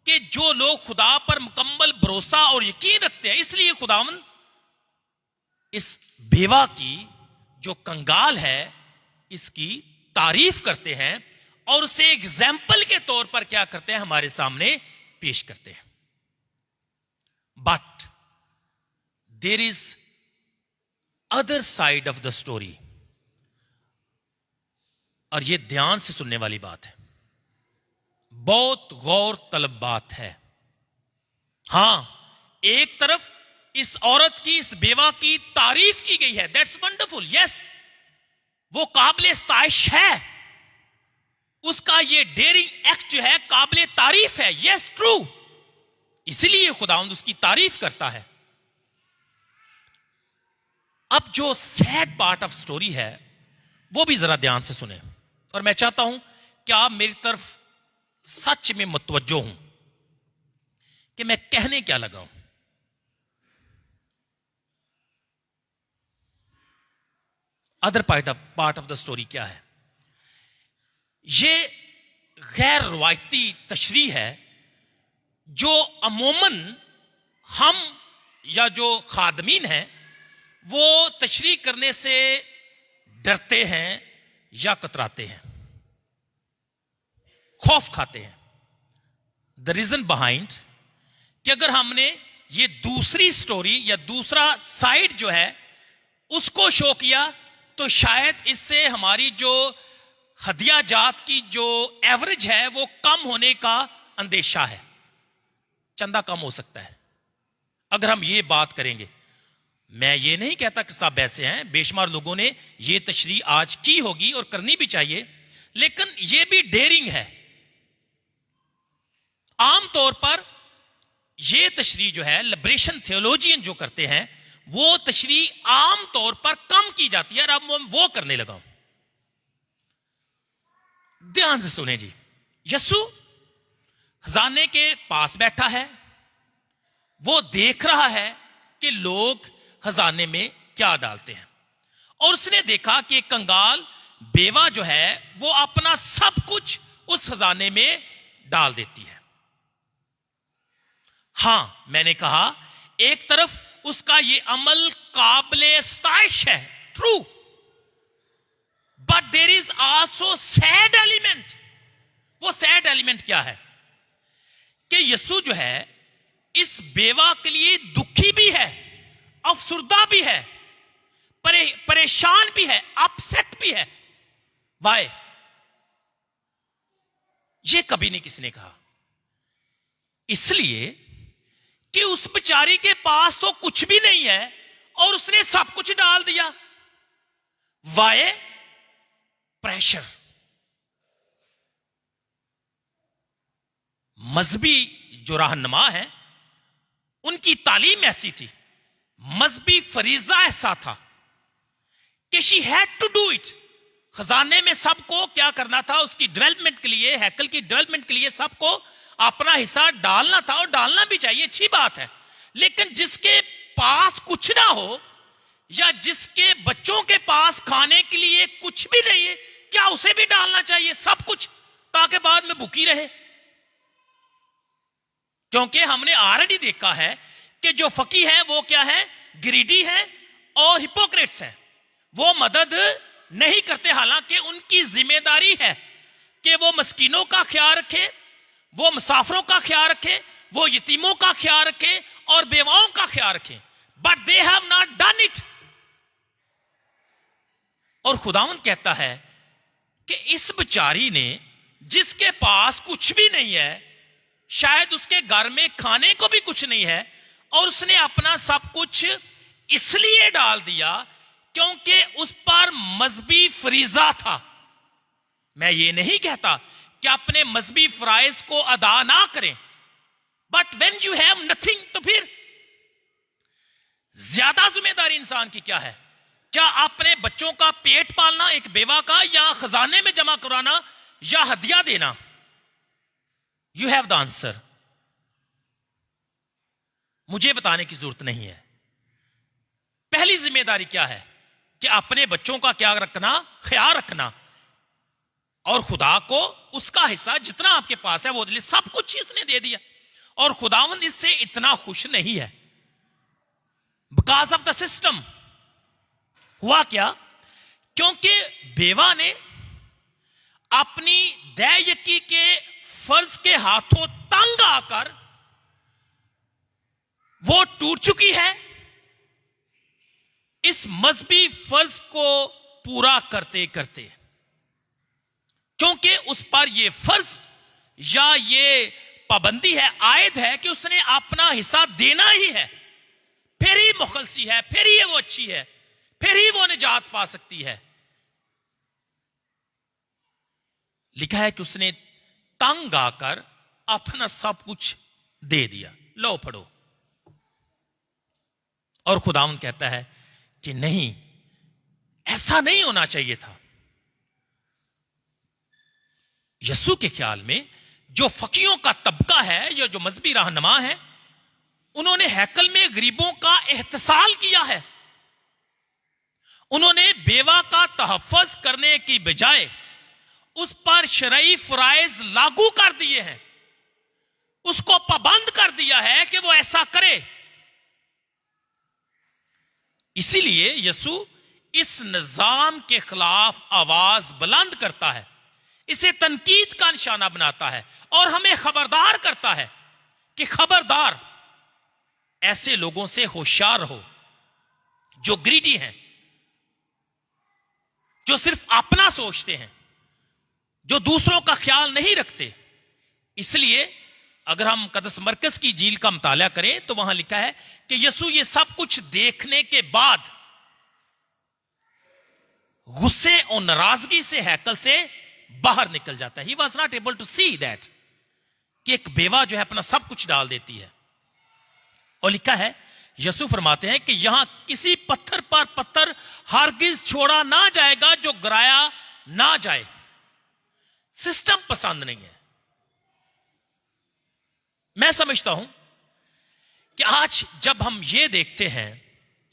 कि जो लोग खुदा पर मुकम्मल भरोसा और यकीन रखते हैं, इसलिए खुदावन इस बेवा की, जो कंगाल है, इसकी तारीफ करते हैं और उसे एग्जाम्पल के तौर पर क्या करते हैं? हमारे सामने पेश करते हैं। But there is other side of the story, और यह ध्यान से सुनने वाली बात है, बहुत गौर तलब बात है। हां, एक तरफ इस औरत की, इस बेवा की तारीफ की गई है, दैट्स वंडरफुल, यस, वो काबिल स्ताइश है, उसका ये डेयरिंग एक्ट जो है काबिल तारीफ है, यस ट्रू, इसलिए खुदावंद उसकी तारीफ करता है। अब जो सैड पार्ट ऑफ स्टोरी है वो भी जरा ध्यान से सुने, और मैं चाहता हूं कि आप मेरी तरफ सच में मुतवज्जो हूं कि मैं कहने क्या लगा हूं। Other part of the story क्या है? ये गैर रवायती तशरीह है जो अमूमन हम या जो खादमीन हैं वो तशरीह करने से डरते हैं या कतराते हैं, खौफ खाते हैं। द रीजन बिहाइंड कि अगर हमने ये दूसरी स्टोरी या दूसरा साइड जो है उसको शो किया तो शायद इससे हमारी जो हदिया जात की जो एवरेज है वो कम होने का अंदेशा है, चंदा कम हो सकता है अगर हम ये बात करेंगे। मैं ये नहीं कहता कि सब ऐसे हैं, बेशुमार लोगों ने ये तशरीह आज की होगी और करनी भी चाहिए, लेकिन ये भी डेयरिंग है। आमतौर पर ये तशरीह जो है लिबरेशन थियोलॉजियन जो करते हैं वो तशरीह आमतौर पर कम की जाती है, और अब वो करने लगा हूं। ध्यान से सुने जी, यस्सु खजाने के पास बैठा है, वो देख रहा है कि लोग खजाने में क्या डालते हैं, और उसने देखा कि कंगाल बेवा जो है वो अपना सब कुछ उस खजाने में डाल देती है। हां, मैंने कहा एक तरफ उसका ये अमल काबिले स्ताइश है, true, but there is also sad element. वो सैड एलिमेंट क्या है कि यीशु जो है इस बेवा के लिए दुखी भी है, अफसुर्दा भी है, परेशान भी है, अपसेट भी है। वाई? ये कभी नहीं किसी ने कहा, इसलिए कि उस बेचारी के पास तो कुछ भी नहीं है और उसने सब कुछ डाल दिया। वाई? प्रेशर। मजहबी जो रहनुमा है उनकी तालीम ऐसी थी, मजहबी फरीजा ऐसा था कि she had to do it. खजाने में सबको क्या करना था? उसकी डेवलपमेंट के लिए, हैकल की डेवलपमेंट के लिए सबको अपना हिस्सा डालना था, और डालना भी चाहिए, अच्छी बात है। लेकिन जिसके पास कुछ ना हो या जिसके बच्चों के पास खाने के लिए कुछ भी नहीं है, क्या उसे भी डालना चाहिए सब कुछ ताकि बाद में भूखी रहे? क्योंकि हमने ऑलरेडी देखा है कि जो फकी है वो क्या है? ग्रीडी है और हिपोक्रेट्स है। वो मदद नहीं करते, हालांकि उनकी जिम्मेदारी है कि वो मस्कीनों का ख्याल रखें, वो मुसाफिरों का ख्याल रखें, वो यतीमों का ख्याल रखें और बेवाओं का ख्याल रखें। But they have not done it. और खुदावंद कहता है कि इस बेचारी ने, जिसके पास कुछ भी नहीं है, शायद उसके घर में खाने को भी कुछ नहीं है, और उसने अपना सब कुछ इसलिए डाल दिया क्योंकि उस पर मजहबी फरीजा था। मैं ये नहीं कहता कि अपने मजहबी फराइज को अदा ना करें, but when you have nothing, तो फिर ज्यादा जिम्मेदारी इंसान की क्या है? क्या अपने बच्चों का पेट पालना, एक बेवा का, या खजाने में जमा कराना, या हदिया देना? You have the answer. मुझे बताने की जरूरत नहीं है। पहली जिम्मेदारी क्या है कि अपने बच्चों का क्या रखना, ख्याल रखना, और खुदा को उसका हिस्सा जितना आपके पास है वो सब कुछ इसने दे दिया। और खुदावंद इससे इतना खुश नहीं है बिकॉज ऑफ द सिस्टम। हुआ क्या? क्योंकि बेवा ने अपनी दैयकी के फर्ज के हाथों तंग आकर, वो टूट चुकी है इस मजहबी फर्ज को पूरा करते करते, क्योंकि उस पर यह फर्ज या ये पाबंदी है, आयद है कि उसने अपना हिस्सा देना ही है, फिर ही मुखलसी है, फिर ही वो अच्छी है, फिर ही वो निजात पा सकती है। लिखा है कि उसने तंग आकर अपना सब कुछ दे दिया। लो पढ़ो। और खुदावंद कहता है कि नहीं, ऐसा नहीं होना चाहिए था। यीशु के ख्याल में जो फकीरों का तबका है या जो मजहबी रहनुमा है, उन्होंने हैकल में गरीबों का एहतसाल किया है। उन्होंने बेवा का तहफ़्फ़ुज़ करने की बजाय उस पर शरई फराइज लागू कर दिए हैं, उसको पाबंद कर दिया है कि वो ऐसा करे। इसीलिए यीशु इस निजाम के खिलाफ आवाज बुलंद करता है, इसे तनकीद का निशाना बनाता है और हमें खबरदार करता है कि खबरदार, ऐसे लोगों से होशियार रहो जो ग्रीडी हैं, जो सिर्फ अपना सोचते हैं, जो दूसरों का ख्याल नहीं रखते। इसलिए अगर हम कदस मरकज की झील का मुताला करें तो वहां लिखा है कि यीशु ये सब कुछ देखने के बाद गुस्से और नाराजगी से हैकल से बाहर निकल जाता है। He was not able to see that कि एक बेवा जो है अपना सब कुछ डाल देती है। और लिखा है, यीशु फरमाते हैं कि यहां किसी पत्थर पर पत्थर हरगिज छोड़ा ना जाएगा जो गिराया ना जाए। सिस्टम पसंद नहीं है। मैं समझता हूं कि आज जब हम ये देखते हैं,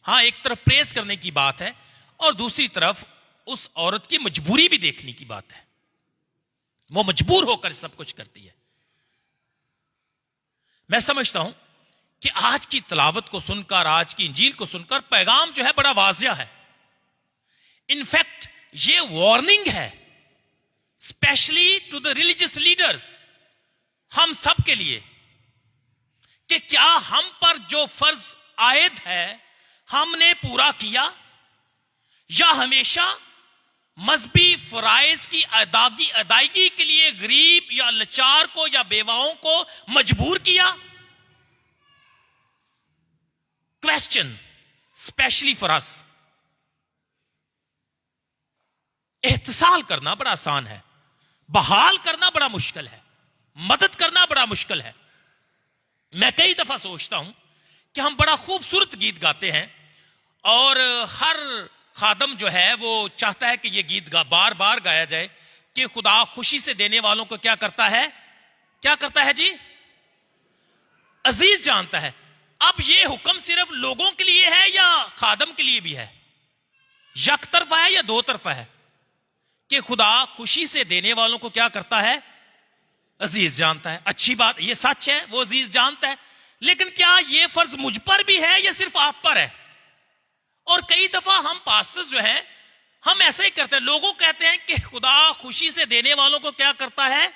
हां एक तरफ प्रेस करने की बात है और दूसरी तरफ उस औरत की मजबूरी भी देखने की बात है। वो मजबूर होकर सब कुछ करती है। मैं समझता हूं कि आज की तलावत को सुनकर, आज की इंजील को सुनकर पैगाम जो है बड़ा वाज़िया है। इनफैक्ट ये वार्निंग है specially to the religious leaders, हम सब के लिए, कि क्या हम पर जो फर्ज आयद है हमने पूरा किया, या हमेशा मजहबी फराइज की अदायगी के लिए गरीब या लाचार को या बेवाओं को मजबूर किया। Question specially for us. एहतसाल करना बड़ा आसान है, बहाल करना बड़ा मुश्किल है, मदद करना बड़ा मुश्किल है। मैं कई दफा सोचता हूं कि हम बड़ा खूबसूरत गीत गाते हैं और हर खादम जो है वो चाहता है कि ये गीत बार बार गाया जाए कि खुदा खुशी से देने वालों को क्या करता है, क्या करता है जी, अजीज जानता है। अब ये हुक्म सिर्फ लोगों के लिए है या खादम के लिए भी है? यक तरफा है या दो तरफा है? कि खुदा खुशी से देने वालों को क्या करता है, अजीज जानता है। अच्छी बात, ये सच है, वो अजीज जानता है। लेकिन क्या ये फर्ज मुझ पर भी है या सिर्फ आप पर है? और कई दफा हम पास्टर्स जो हैं, हम ऐसा ही करते हैं। लोगों कहते हैं कि खुदा खुशी से देने वालों को क्या करता है,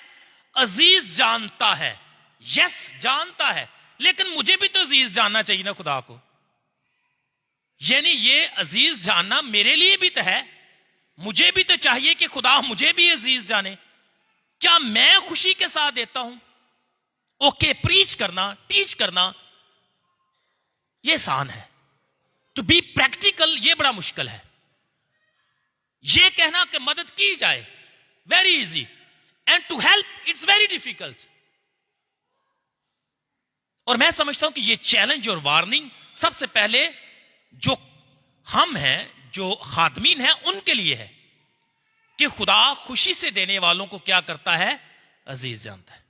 अजीज जानता है। यस, जानता है, लेकिन मुझे भी तो अजीज जानना चाहिए ना खुदा को। यानी ये अजीज जानना मेरे लिए भी तो है, मुझे भी तो चाहिए कि खुदा मुझे भी अजीज जाने। क्या मैं खुशी के साथ देता हूं? ओके, प्रीच करना, टीच करना ये आसान है, टू बी प्रैक्टिकल ये बड़ा मुश्किल है। ये कहना कि मदद की जाए very easy, and to help it's very difficult. और मैं समझता हूं कि ये चैलेंज और वार्निंग सबसे पहले जो हम हैं, जो खादमीन हैं, उनके लिए है कि खुदा खुशी से देने वालों को क्या करता है? अजीज जानता है।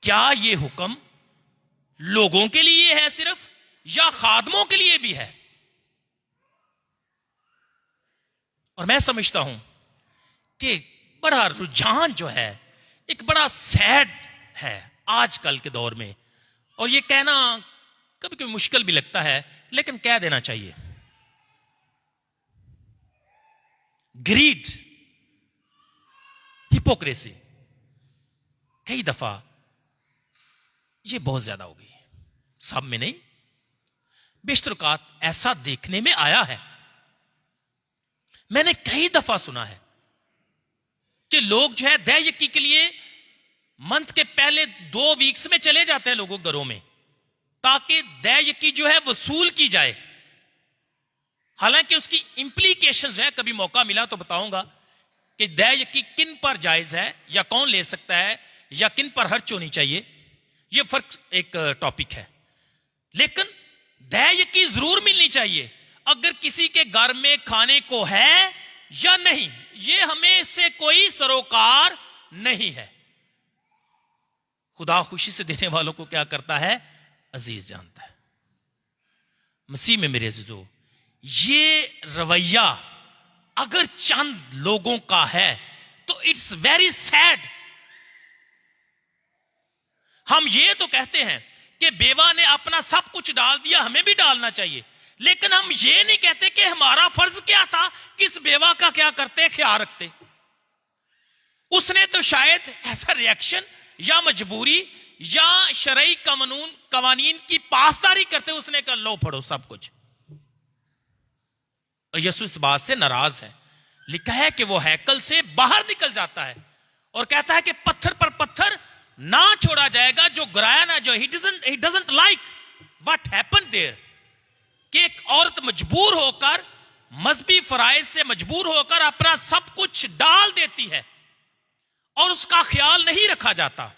क्या ये हुक्म लोगों के लिए है सिर्फ, या खादमों के लिए भी है? और मैं समझता हूं कि बड़ा रुझान जो है, एक बड़ा सैड है आजकल के दौर में, और ये कहना कभी कभी मुश्किल भी लगता है, लेकिन कह देना चाहिए। ग्रीड, हिपोक्रेसी, कई दफा ये बहुत ज्यादा हो गई, सब में नहीं, बेशतर औकात ऐसा देखने में आया है। मैंने कई दफा सुना है कि लोग जो है दया यकी के लिए मंथ के पहले 2 वीक्स में चले जाते हैं लोगों घरों में, ताकि दया यकी जो है वसूल की जाए। हालांकि उसकी इंप्लीकेशंस है, कभी मौका मिला तो बताऊंगा कि दया यकी किन पर जायज है, या कौन ले सकता है, या किन पर खर्च होनी चाहिए। यह फर्क एक टॉपिक है, लेकिन दया यकी जरूर मिलनी चाहिए अगर किसी के घर में खाने को है या नहीं। यह हमें इससे कोई सरोकार नहीं है। खुदा खुशी से देने वालों को क्या करता है? अजीज जानता है। मसीह में मेरे अजीजों, ये रवैया अगर चंद लोगों का है तो इट्स वेरी सैड। हम ये तो कहते हैं कि बेवा ने अपना सब कुछ डाल दिया, हमें भी डालना चाहिए, लेकिन हम ये नहीं कहते कि हमारा फर्ज क्या था, किस बेवा का क्या करते, ख्याल रखते। उसने तो शायद ऐसा रिएक्शन या मजबूरी या शरई कवानीन की पासदारी करते उसने कहा लो पढ़ो सब कुछ। और यीशु इस बात से नाराज है। लिखा है कि वो हैकल से बाहर निकल जाता है और कहता है कि पत्थर पर पत्थर ना छोड़ा जाएगा जो गिराया ना, जो he doesn't like what happened there, कि एक औरत मजबूर होकर, मजहबी फराइज से मजबूर होकर अपना सब कुछ डाल देती है और उसका ख्याल नहीं रखा जाता।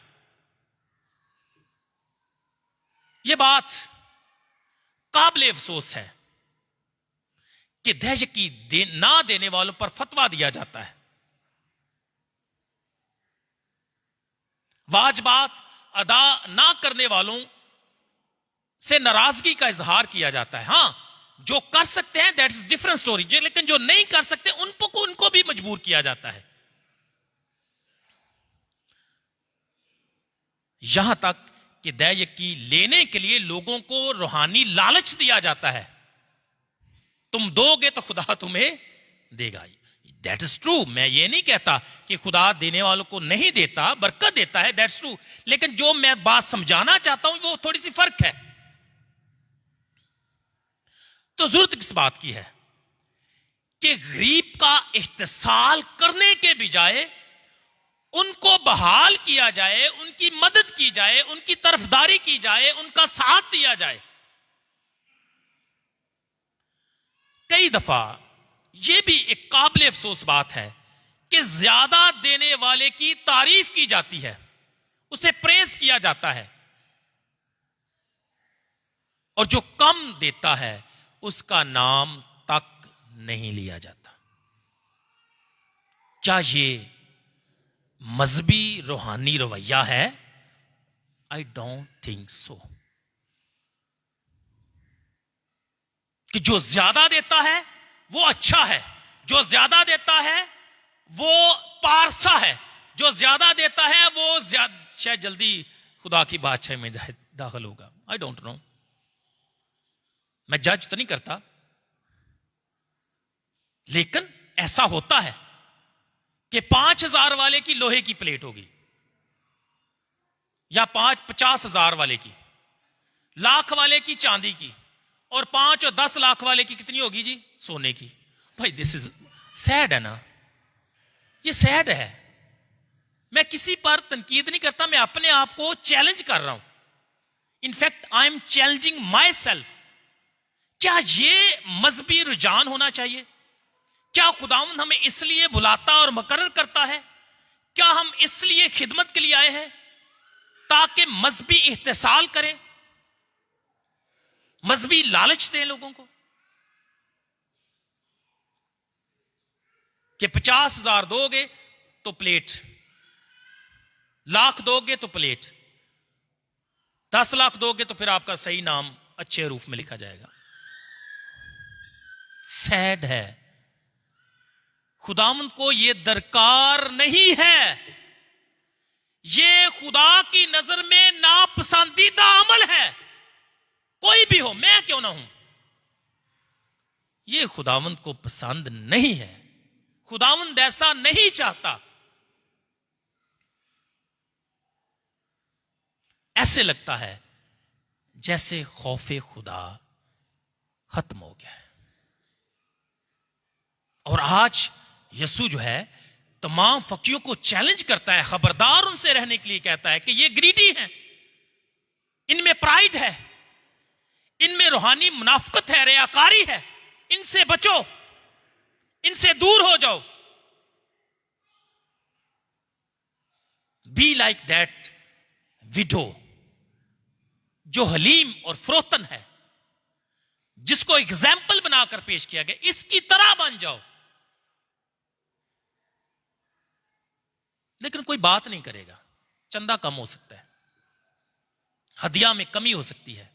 यह बात काबिल अफसोस है कि दया यकी ना देने वालों पर फतवा दिया जाता है, वाजबात अदा ना करने वालों से नाराजगी का इजहार किया जाता है। हां, जो कर सकते हैं दैट्स डिफरेंट स्टोरी, लेकिन जो नहीं कर सकते उनको भी मजबूर किया जाता है। यहां तक कि दया यकी लेने के लिए लोगों को रूहानी लालच दिया जाता है। तुम दोगे तो खुदा तुम्हें देगा। That is true. मैं ये नहीं कहता कि खुदा देने वालों को नहीं देता, बरकत देता है, दैट्स ट्रू। लेकिन जो मैं बात समझाना चाहता हूं वो थोड़ी सी फर्क है। तो जरूरत किस बात की है कि गरीब का इख्तिसाल करने के बजाय उनको बहाल किया जाए, उनकी मदद की जाए, उनकी तरफदारी की जाए, उनका साथ दिया जाए। कई दफा यह भी एक काबिल अफसोस बात है कि ज्यादा देने वाले की तारीफ की जाती है, उसे प्रेज किया जाता है, और जो कम देता है उसका नाम तक नहीं लिया जाता। क्या यह मजहबी रूहानी रवैया है? I don't think so. कि जो ज्यादा देता है वो अच्छा है, जो ज्यादा देता है वो पारसा है, जो ज्यादा देता है वो शायद जल्दी खुदा की बादशाही में दाखिल होगा। आई डोंट नो, मैं जज तो नहीं करता, लेकिन ऐसा होता है कि 5,000 वाले की लोहे की प्लेट होगी, या 50,000 वाले की, लाख वाले की चांदी की, और 5 और 10 लाख वाले की कितनी होगी जी? सोने की। भाई दिस इज सैड है ना, ये सैड है। मैं किसी पर तनकीद नहीं करता, मैं अपने आप को चैलेंज कर रहा हूं। In fact I am challenging my self. क्या ये मजहबी रुझान होना चाहिए? क्या खुदावंद हमें इसलिए बुलाता और मुकर्रर करता है? क्या हम इसलिए खिदमत के लिए आए हैं ताकि मजहबी इख्तिसाल करें, मजहबी लालच दें लोगों को कि 50,000 दोगे तो प्लेट, लाख दोगे तो प्लेट, 10 लाख दोगे तो फिर आपका सही नाम अच्छे रूप में लिखा जाएगा। सैड है। खुदावंद को यह दरकार नहीं है। यह खुदा की नजर में नापसंदीदा अमल है। कोई भी हो, मैं क्यों ना हूं, यह खुदावंद को पसंद नहीं है। खुदावंद ऐसा नहीं चाहता। ऐसे लगता है जैसे खौफे खुदा खत्म हो गया है। और आज यीशु जो है तमाम फकीरों को चैलेंज करता है, खबरदार उनसे रहने के लिए कहता है कि ये ग्रीडी हैं, इनमें प्राइड है, इनमें रूहानी मुनाफकत है, रियाकारी है, इनसे बचो, इनसे दूर हो जाओ। बी लाइक दैट विडो जो हलीम और फरोतन है, जिसको एग्जाम्पल बनाकर पेश किया गया, इसकी तरह बन जाओ। लेकिन कोई बात नहीं करेगा। चंदा कम हो सकता है, हदिया में कमी हो सकती है,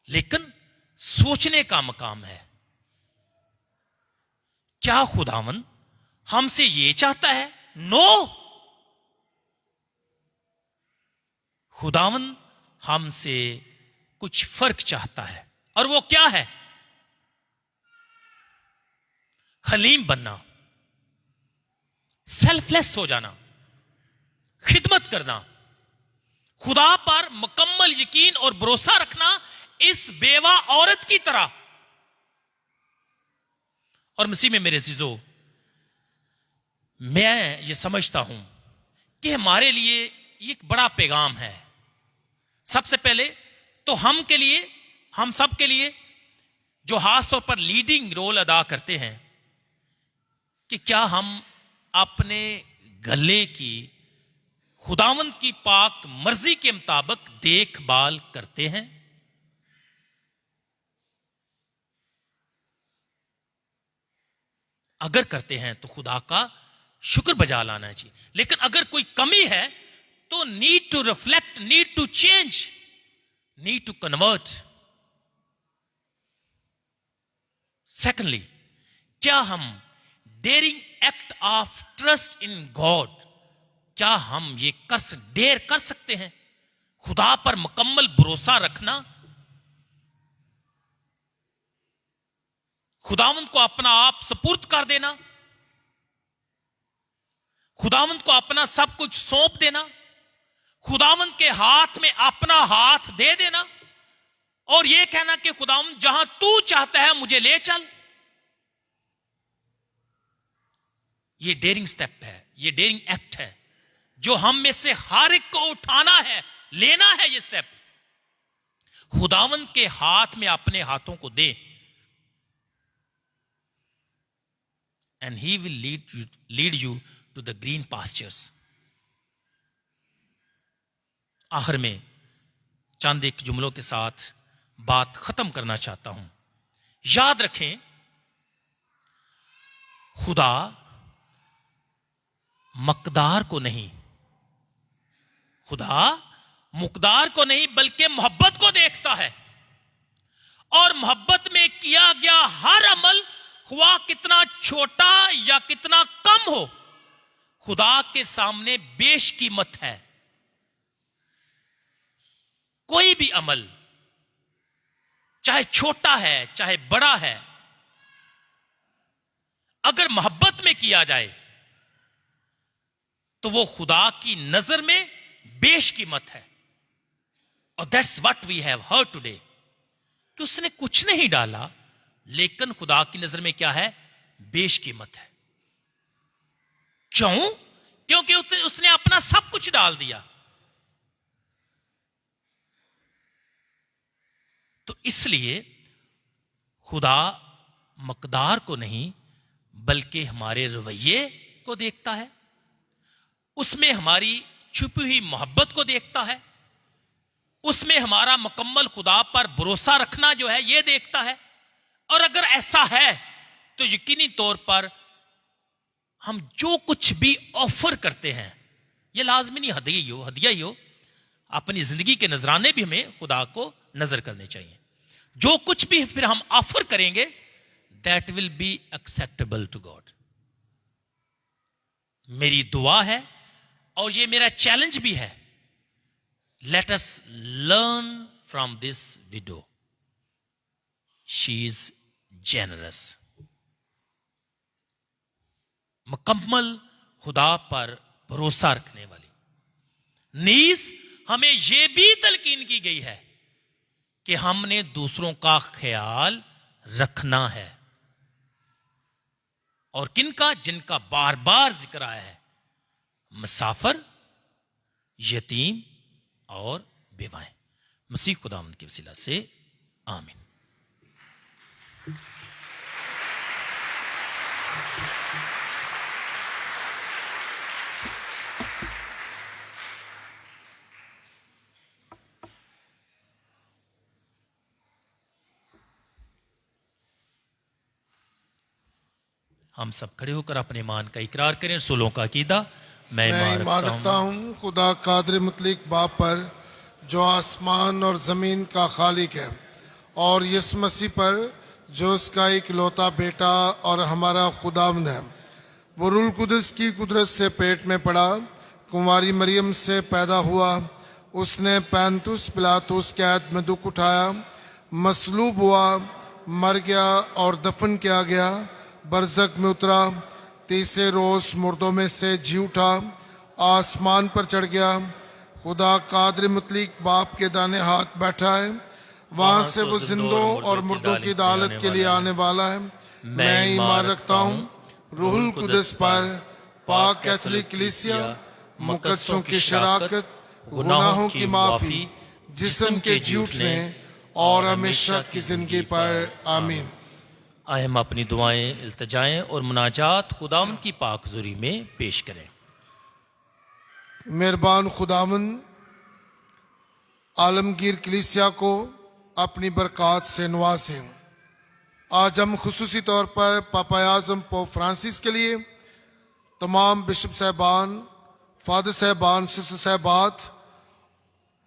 लेकिन सोचने का मकाम है। क्या खुदावन हमसे ये चाहता है? नो, खुदावन हमसे कुछ फर्क चाहता है। और वो क्या है? हलीम बनना, सेल्फलेस हो जाना, खिदमत करना, खुदा पर मुकम्मल यकीन और भरोसा रखना, इस बेवा औरत की तरह। और मसीह में मेरे अजीजों, मैं ये समझता हूं कि हमारे लिए ये एक बड़ा पैगाम है। सबसे पहले तो हम के लिए, हम सब के लिए जो खासतौर पर लीडिंग रोल अदा करते हैं, कि क्या हम अपने गले की खुदावंद की पाक मर्जी के मुताबिक देखभाल करते हैं। अगर करते हैं तो खुदा का शुक्र बजा लाना चाहिए। लेकिन अगर कोई कमी है तो need to reflect, need to change, need to convert. Secondly, क्या हम daring act of trust in God, क्या हम ये डेयर कर सकते हैं खुदा पर मुकम्मल भरोसा रखना, खुदावंद को अपना आप सुपुर्द कर देना, खुदावंद को अपना सब कुछ सौंप देना, खुदावंद के हाथ में अपना हाथ दे देना और यह कहना कि खुदावंद जहां तू चाहता है मुझे ले चल। यह डेयरिंग स्टेप है, यह डेयरिंग एक्ट है जो हम में से हर एक को उठाना है, लेना है। यह स्टेप खुदावंद के हाथ में अपने हाथों को दे, and he will lead you to the green pastures. आखिर में चंद एक जुमलों के साथ बात खत्म करना चाहता हूं। याद रखें, खुदा मकदार को नहीं, खुदा मुकदार को नहीं बल्कि मोहब्बत को देखता है। और मोहब्बत में किया गया हर अमल, हुआ कितना छोटा या कितना कम हो, खुदा के सामने बेशकीमत है। कोई भी अमल चाहे छोटा है चाहे बड़ा है, अगर मोहब्बत में किया जाए तो वो खुदा की नजर में बेशकीमत है। और that's what we have heard today. कि उसने कुछ नहीं डाला, लेकिन खुदा की नजर में क्या है? बेशकीमत है। क्यों? क्योंकि उसने अपना सब कुछ डाल दिया। तो इसलिए खुदा मकदार को नहीं बल्कि हमारे रवैये को देखता है, उसमें हमारी छुपी हुई मोहब्बत को देखता है, उसमें हमारा मुकम्मल खुदा पर भरोसा रखना जो है यह देखता है। और अगर ऐसा है तो यकीनी तौर पर हम जो कुछ भी ऑफर करते हैं, यह लाजमी नहीं हदिया ही हो, अपनी जिंदगी के नजराने भी हमें खुदा को नजर करने चाहिए। जो कुछ भी फिर हम ऑफर करेंगे, that will be acceptable to God. मेरी दुआ है और ये मेरा चैलेंज भी है, let us learn from this widow. She is generous. मुकम्मल खुदा पर भरोसा रखने वाली। नीज हमें यह भी तलकीन की गई है कि हमने दूसरों का ख्याल रखना है। और किनका? जिनका बार बार जिक्र आया है, मुसाफिर, यतीम और बेवाएं। मसीह खुदावंद के वसीला से आमीन। हम सब खड़े होकर अपने ईमान का इकरार करें। रसूलों का अकीदा। मैं ईमान रखता हूँ खुदा कादिर मुतलक बाप पर, जो आसमान और ज़मीन का खालिक है, और यीशु मसीह पर, जो उसका इकलौता बेटा और हमारा खुदावंद है। वो रूह कुदस की कुदरत से पेट में पड़ा, कुंवारी मरियम से पैदा हुआ। उसने पैंतुस पिलातुस कैद में दुख उठाया, मसलूब हुआ, मर गया और दफन किया गया, बरज़ख में उतरा, तीसरे रोज मुर्दों में से जी उठा, आसमान पर चढ़ गया, खुदा कादिर मुतलक बाप के दाहिने हाथ बैठा है। वहां से वो जिंदों और मुर्दों की अदालत के लिए आने वाला है। मैं ईमान रखता हूँ रूहुल कुदस पर, पाक कैथोलिक कलीसिया, मुकद्दसों की शराकत, गुनाहों की माफी, जिस्म के जी उठने और हमेशा की जिंदगी पर। आमीन। आए हम अपनी दुआएं, इल्तिजाएं और मुनाजात खुदावंद की पाक हुज़ूरी में पेश करें। मेहरबान खुदावंद आलमगीर कलीसिया को अपनी बरक़ात से नवाजें। आज हम खुसूसी तौर पर पापा आज़म पोप फ्रांसिस के लिए, तमाम बिशप साहबान, फादर साहबान, सिस्टर साहबात,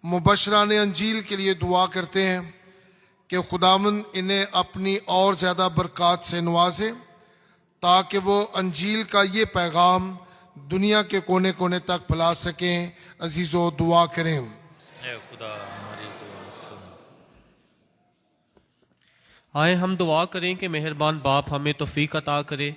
मुबशरान अंजील के लिए दुआ करते हैं कि खुदावंद इन्हें अपनी और ज़्यादा बरक़ात से नवाजे, ताकि वो अंजील का ये पैगाम दुनिया के कोने कोने तक फैला सकें। अजीज़ों, दुआ करें। ऐ खुदा हमारी दुआ सुन। आए हम दुआ करें कि मेहरबान बाप हमें तौफीक अता करे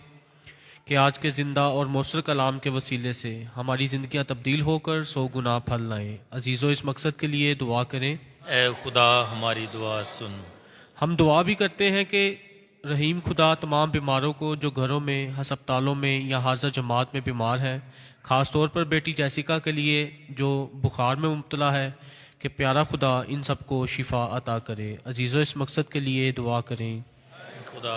कि आज के ज़िंदा और मौसर कलाम के वसीले से हमारी ज़िंदगियाँ तब्दील होकर 100 गुना फल लाएँ। अजीज़ों, इस मकसद के लिए दुआ करें। ऐ खुदा हमारी दुआ सुन। हम दुआ भी करते हैं कि रहीम खुदा तमाम बीमारों को जो घरों में, हस्पतालों में या हाज़र जमात में बीमार है, ख़ास तौर पर बेटी जैसिका के लिए जो बुखार में मुब्तला है, कि प्यारा खुदा इन सबको शिफा अता करे। अजीज़ों, इस मकसद के लिए दुआ करें। खुदा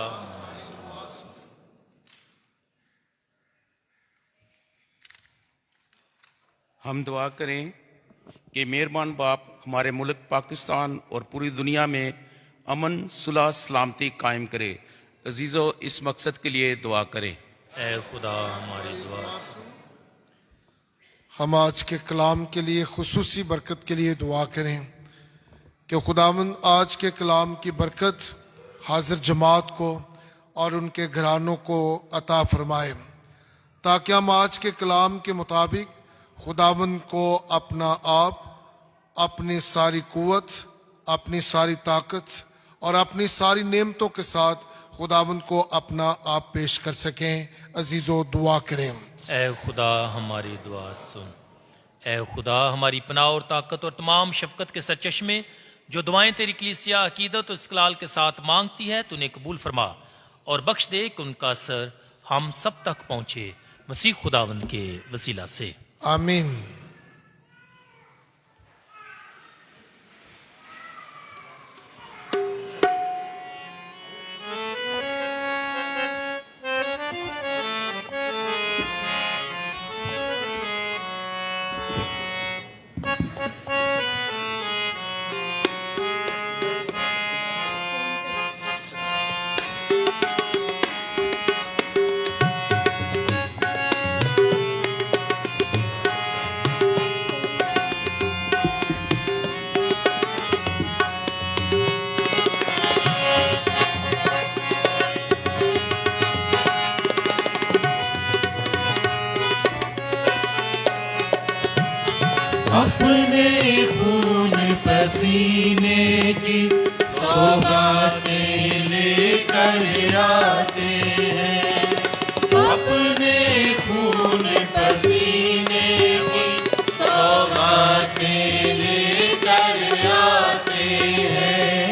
हम दुआ करें कि मेहरबान बाप हमारे मुल्क पाकिस्तान और पूरी दुनिया में अमन, सुलह, सलामती कायम करे। अजीज़ों, इस मकसद के लिए दुआ करें। ऐ खुदा हमारी दुआ सुन। हम आज के कलाम के लिए खुसूसी बरकत के लिए दुआ करें कि खुदावंद आज के कलाम की बरकत हाजिर जमात को और उनके घरानों को अता फरमाए, ताकि हम आज के कलाम के मुताबिक खुदावंद को अपना आप, अपनी सारी कुव्वत, अपनी सारी ताकत और अपनी सारी नेमतों के साथ खुदावंद को अपना आप पेश कर सकें। अजीज़ों, दुआ करें। ऐ खुदा हमारी दुआ सुन। ऐ खुदा हमारी पनाह और ताकत और तमाम शफकत के सरचश्मे, जो दुआएं तेरी कलीसिया अकीदत और इस्कलाल के साथ मांगती है, तूने कबूल फरमा और बख्श दे कि उनका असर हम सब तक पहुंचे, मसीह खुदावंद के वसीला से। आमीन। अपने खून पसीने की सौगातें लेकर आते हैं, अपने खून पसीने की सौगातें लेकर आते हैं।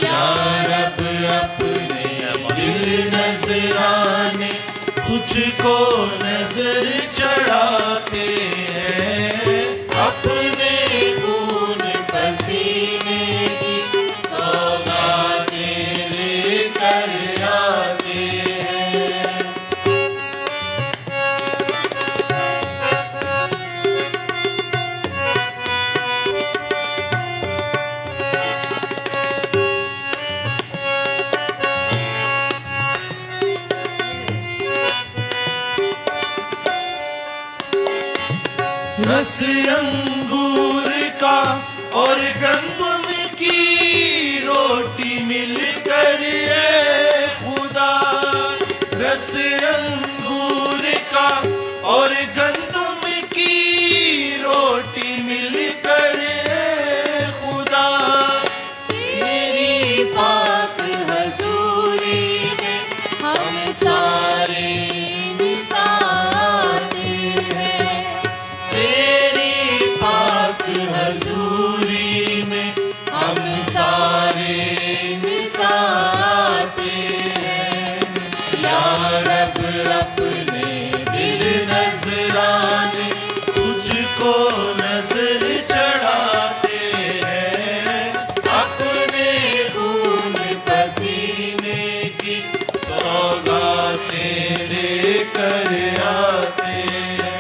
या रब अपने दिल नजराने तुझको नजर चढ़ाते हैं, अपने खून पसीने की सौगातें लेकर आते हैं। रस अंगूर का और गंदम की रोटी मिलकर है खुदा, रस अंगूर का और गंदम की रोटी मिलकर है खुदा। तेरी पाक हजूरी में हम सारे निसाते हैं, तेरी पाक हजूरी में हम सारे निसाते हैं। या रब अपने दिल नजराने तुझको नजर चढ़ाते हैं, अपने खून पसीने की सौगातें लेकर आते हैं।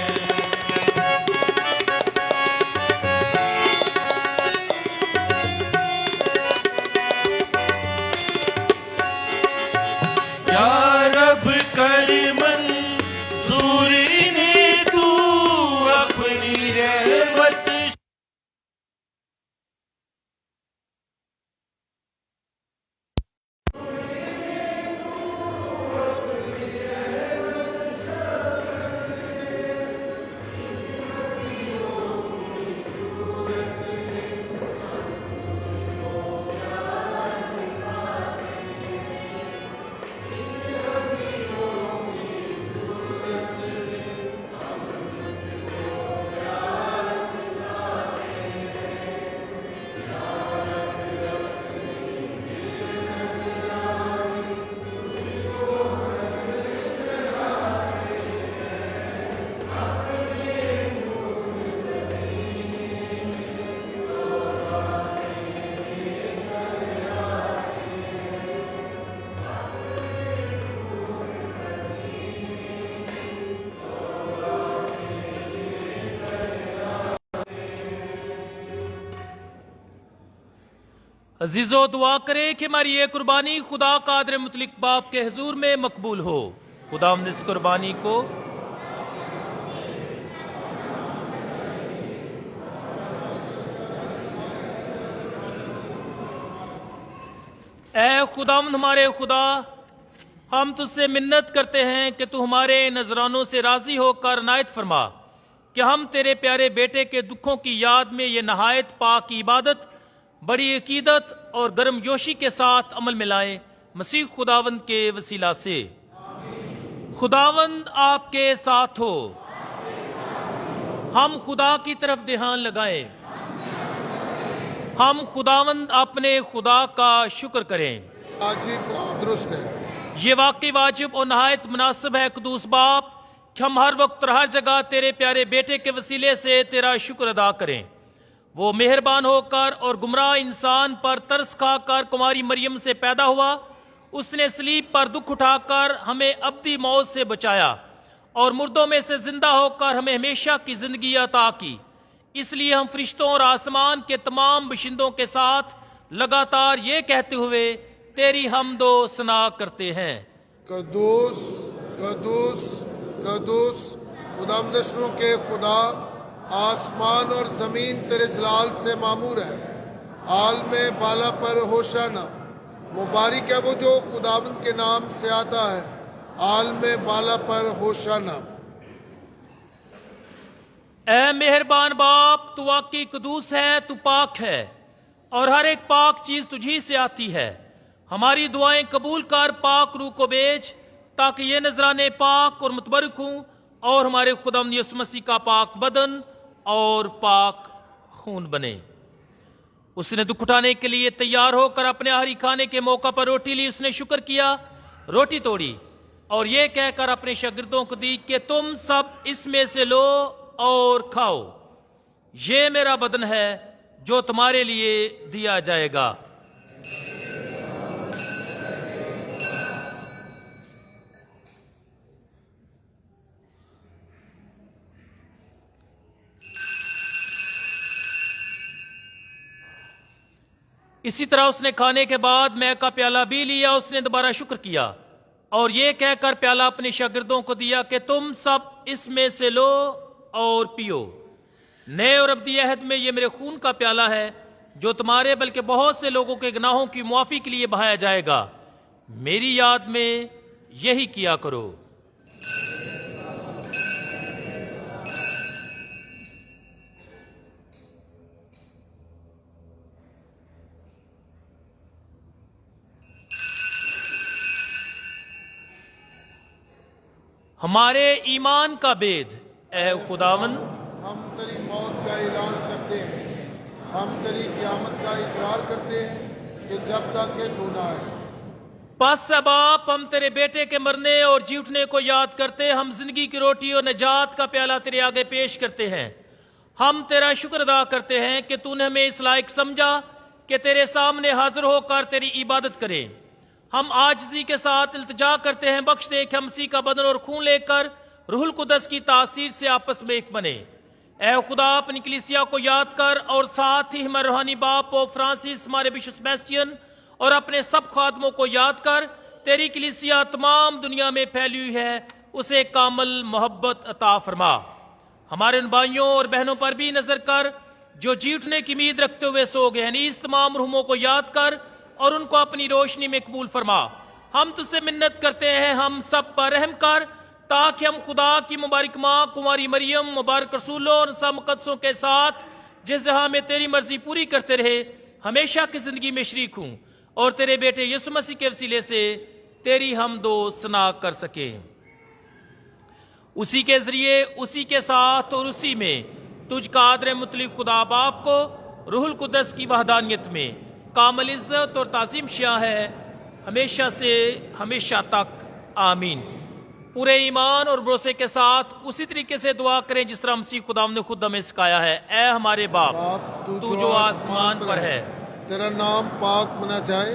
या रब कर मंजूर इन्हें तू अपनी रहमत। अजीजो दुआ करे कि हमारी ये कुर्बानी खुदा कादर मुतलिक बाप के हुजूर में मकबूल हो। खुदावंद इस कुर्बानी को ए खुदावंद हमारे खुदा, हम तुझसे मिन्नत करते हैं कि तू हमारे नजरानों से राजी होकर इनायत फरमा कि हम तेरे प्यारे बेटे के दुखों की याद में ये नहायत पाक इबादत बड़ी अकीदत और गर्मजोशी के साथ अमल में लाएं, मसीह खुदावंद के वसीला से। खुदावंद आपके साथ हो। हम खुदा की तरफ ध्यान लगाएं। हम खुदावंद अपने खुदा का शुक्र करें। वाजिब और दुरुस्त है। ये वाकई वाजिब और नहायत मुनासिब है कुदूस बाप कि हम हर वक्त और हर जगह तेरे प्यारे बेटे के वसीले से तेरा शुक्र अदा करें। वो मेहरबान होकर और गुमराह इंसान पर तरस खाकर कुमारी मरियम से पैदा हुआ। उसने सलीब पर दुख उठाकर हमें अब्दी मौत से बचाया और मुर्दों में से जिंदा होकर हमें हमेशा की जिंदगी अता की। इसलिए हम फरिश्तों और आसमान के तमाम बशिंदों के साथ लगातार ये कहते हुए तेरी हमदो सना करते हैं, कदूस कदूस कदूस खुदामदशनों के खुदा, आसमान और जमीन तेरे जलाल से मामूर है। आल में बाला पर होशाना, मुबारक है वो जो खुदावंद के नाम से आता है। आल में बाला पर होशाना। ए मेहरबान बाप, तू वाकई कदूस है, तू पाक है और हर एक पाक चीज तुझी से आती है। हमारी दुआएं कबूल कर पाक रूह को भेज ताकि ये नजराने पाक और मुतबरक हों और हमारे खुदावंद यीशु मसीह का पाक बदन और पाक खून बने। उसने दुख उठाने के लिए तैयार होकर अपने आखिरी खाने के मौका पर रोटी ली। उसने शुक्र किया, रोटी तोड़ी और ये कहकर अपने शागिर्दों को दी कि तुम सब इसमें से लो और खाओ। ये मेरा बदन है जो तुम्हारे लिए दिया जाएगा। इसी तरह उसने खाने के बाद मैं का प्याला भी लिया। उसने दोबारा शुक्र किया और ये कहकर प्याला अपने शागिर्दों को दिया कि तुम सब इसमें से लो और पियो। नए और अब्दी अहद में ये मेरे खून का प्याला है जो तुम्हारे बल्कि बहुत से लोगों के गुनाहों की मुआफी के लिए बहाया जाएगा। मेरी याद में यही किया करो। हमारे ईमान का भेद, ऐ खुदावंद, हम तेरी मौत का ऐलान करते हैं, हम तेरी क़यामत का इकरार करते हैं कि जब तक कि तू ना आए। बस अब आप हम तेरे बेटे के मरने और जी उठने को याद करते, हम जिंदगी की रोटी और निजात का प्याला तेरे आगे पेश करते हैं। हम तेरा शुक्र अदा करते हैं कि तूने हमें इस लायक समझा कि तेरे सामने हाजिर होकर तेरी इबादत करें। हम आजिज़ी के साथ इल्तिजा करते हैं, बख्श दे कि हम मसीह का बदन और खून लेकर रूहुल कुदस की तासीर से आपस में एक बने। ऐ खुदा, अपनी कलीसिया को याद कर और साथ ही हमारे रूहानी बाप पोप फ्रांसिस, हमारे बिशप सेबेस्टियन और अपने सब खादमों को याद कर। तेरी कलीसिया तमाम दुनिया में फैली हुई है, उसे कामल मोहब्बत अता फरमा। हमारे उन भाइयों और बहनों पर भी नजर कर जो जी उठने की उम्मीद रखते हुए सो गए हैं। इस तमाम रूहों को याद कर और उनको अपनी रोशनी में कबूल फरमा। हम तुझसे मिन्नत करते हैं, हम सब पर रहम कर ताकि हम खुदा की मुबारक माँ कुंवारी मरियम, मुबारक रसूलों और सब मुकद्दसों के साथ जिस जहां में तेरी मर्जी पूरी करते रहे हमेशा की जिंदगी में शरीक हूं और तेरे बेटे यीशु मसीह के वसीले से तेरी हमदो सना कर सके। उसी के जरिए, उसी के साथ और उसी में तुझ कादर मुतलिक खुदा बाप को रूहुल कुदस की वहदानियत में कामल इज्जत और ताज़ीम शिया है हमेशा से हमेशा तक। आमीन। पूरे ईमान और भरोसे के साथ उसी तरीके से दुआ करें जिस तरह मसीह खुदा ने खुद हमें सिखाया है। ऐ हमारे बाप, तू जो आसमान पर है, तेरा नाम पाक मना जाए,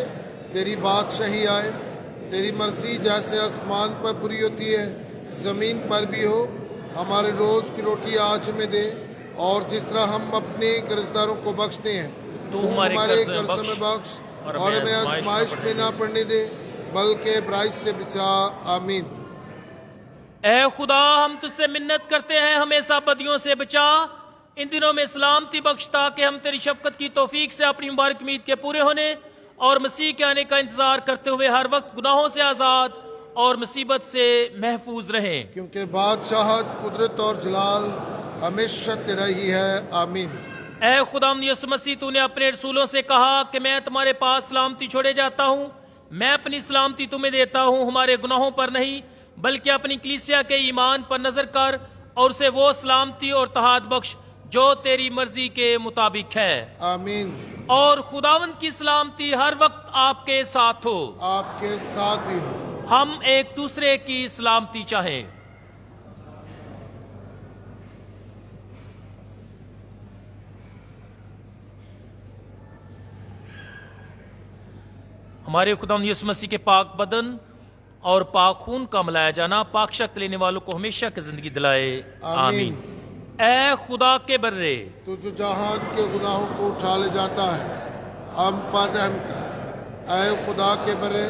तेरी बादशाही आए, तेरी मर्जी जैसे आसमान पर पूरी होती है जमीन पर भी हो। हमारे रोज की रोटी आज हमें दे और जिस तरह हम अपने कर्जदारों को बख्शते हैं तू हमारे कर्ज में बख्श और हमें आजमाइश में ना पड़ने दे बल्कि बुराई से बचा। आमीन। ऐ खुदा, हम तुझसे मिन्नत करते हैं, हमें सब बदियों से बचा, इन दिनों में सलामती बख्शता कि हम तेरी शफकत की तौफीक से अपनी मुबारक उम्मीद के पूरे होने और मसीह के आने का इंतजार करते हुए हर वक्त गुनाहों से आजाद और मुसीबत से महफूज रहें। क्योंकि बादशाहत, कुदरत और जलाल हमेशा तेरा ही है। आमीन। ऐ खुदा यीशु मसीह, तूने अपने रसूलों से कहा कि मैं तुम्हारे पास सलामती छोड़े जाता हूँ, मैं अपनी सलामती तुम्हें देता हूँ। हमारे गुनाहों पर नहीं बल्कि अपनी कलीसिया के ईमान पर नजर कर और उसे वो सलामती और तहाद बख्श जो तेरी मर्जी के मुताबिक है। आमीन। और खुदावंद की सलामती हर वक्त आपके साथ हो। आपके साथ भी हो। हम एक दूसरे की सलामती चाहें। हमारे खुदावंद यीशु मसीह के पाक बदन और पाक खून का मिलाया जाना पाक शक्त लेने वालों को हमेशा की जिंदगी दिलाए। आमीन। ए खुदा के बर्रे, तू जो जहान के गुनाहों को उठा ले जाता है, हम पर रहम कर। ऐ खुदा के बरे,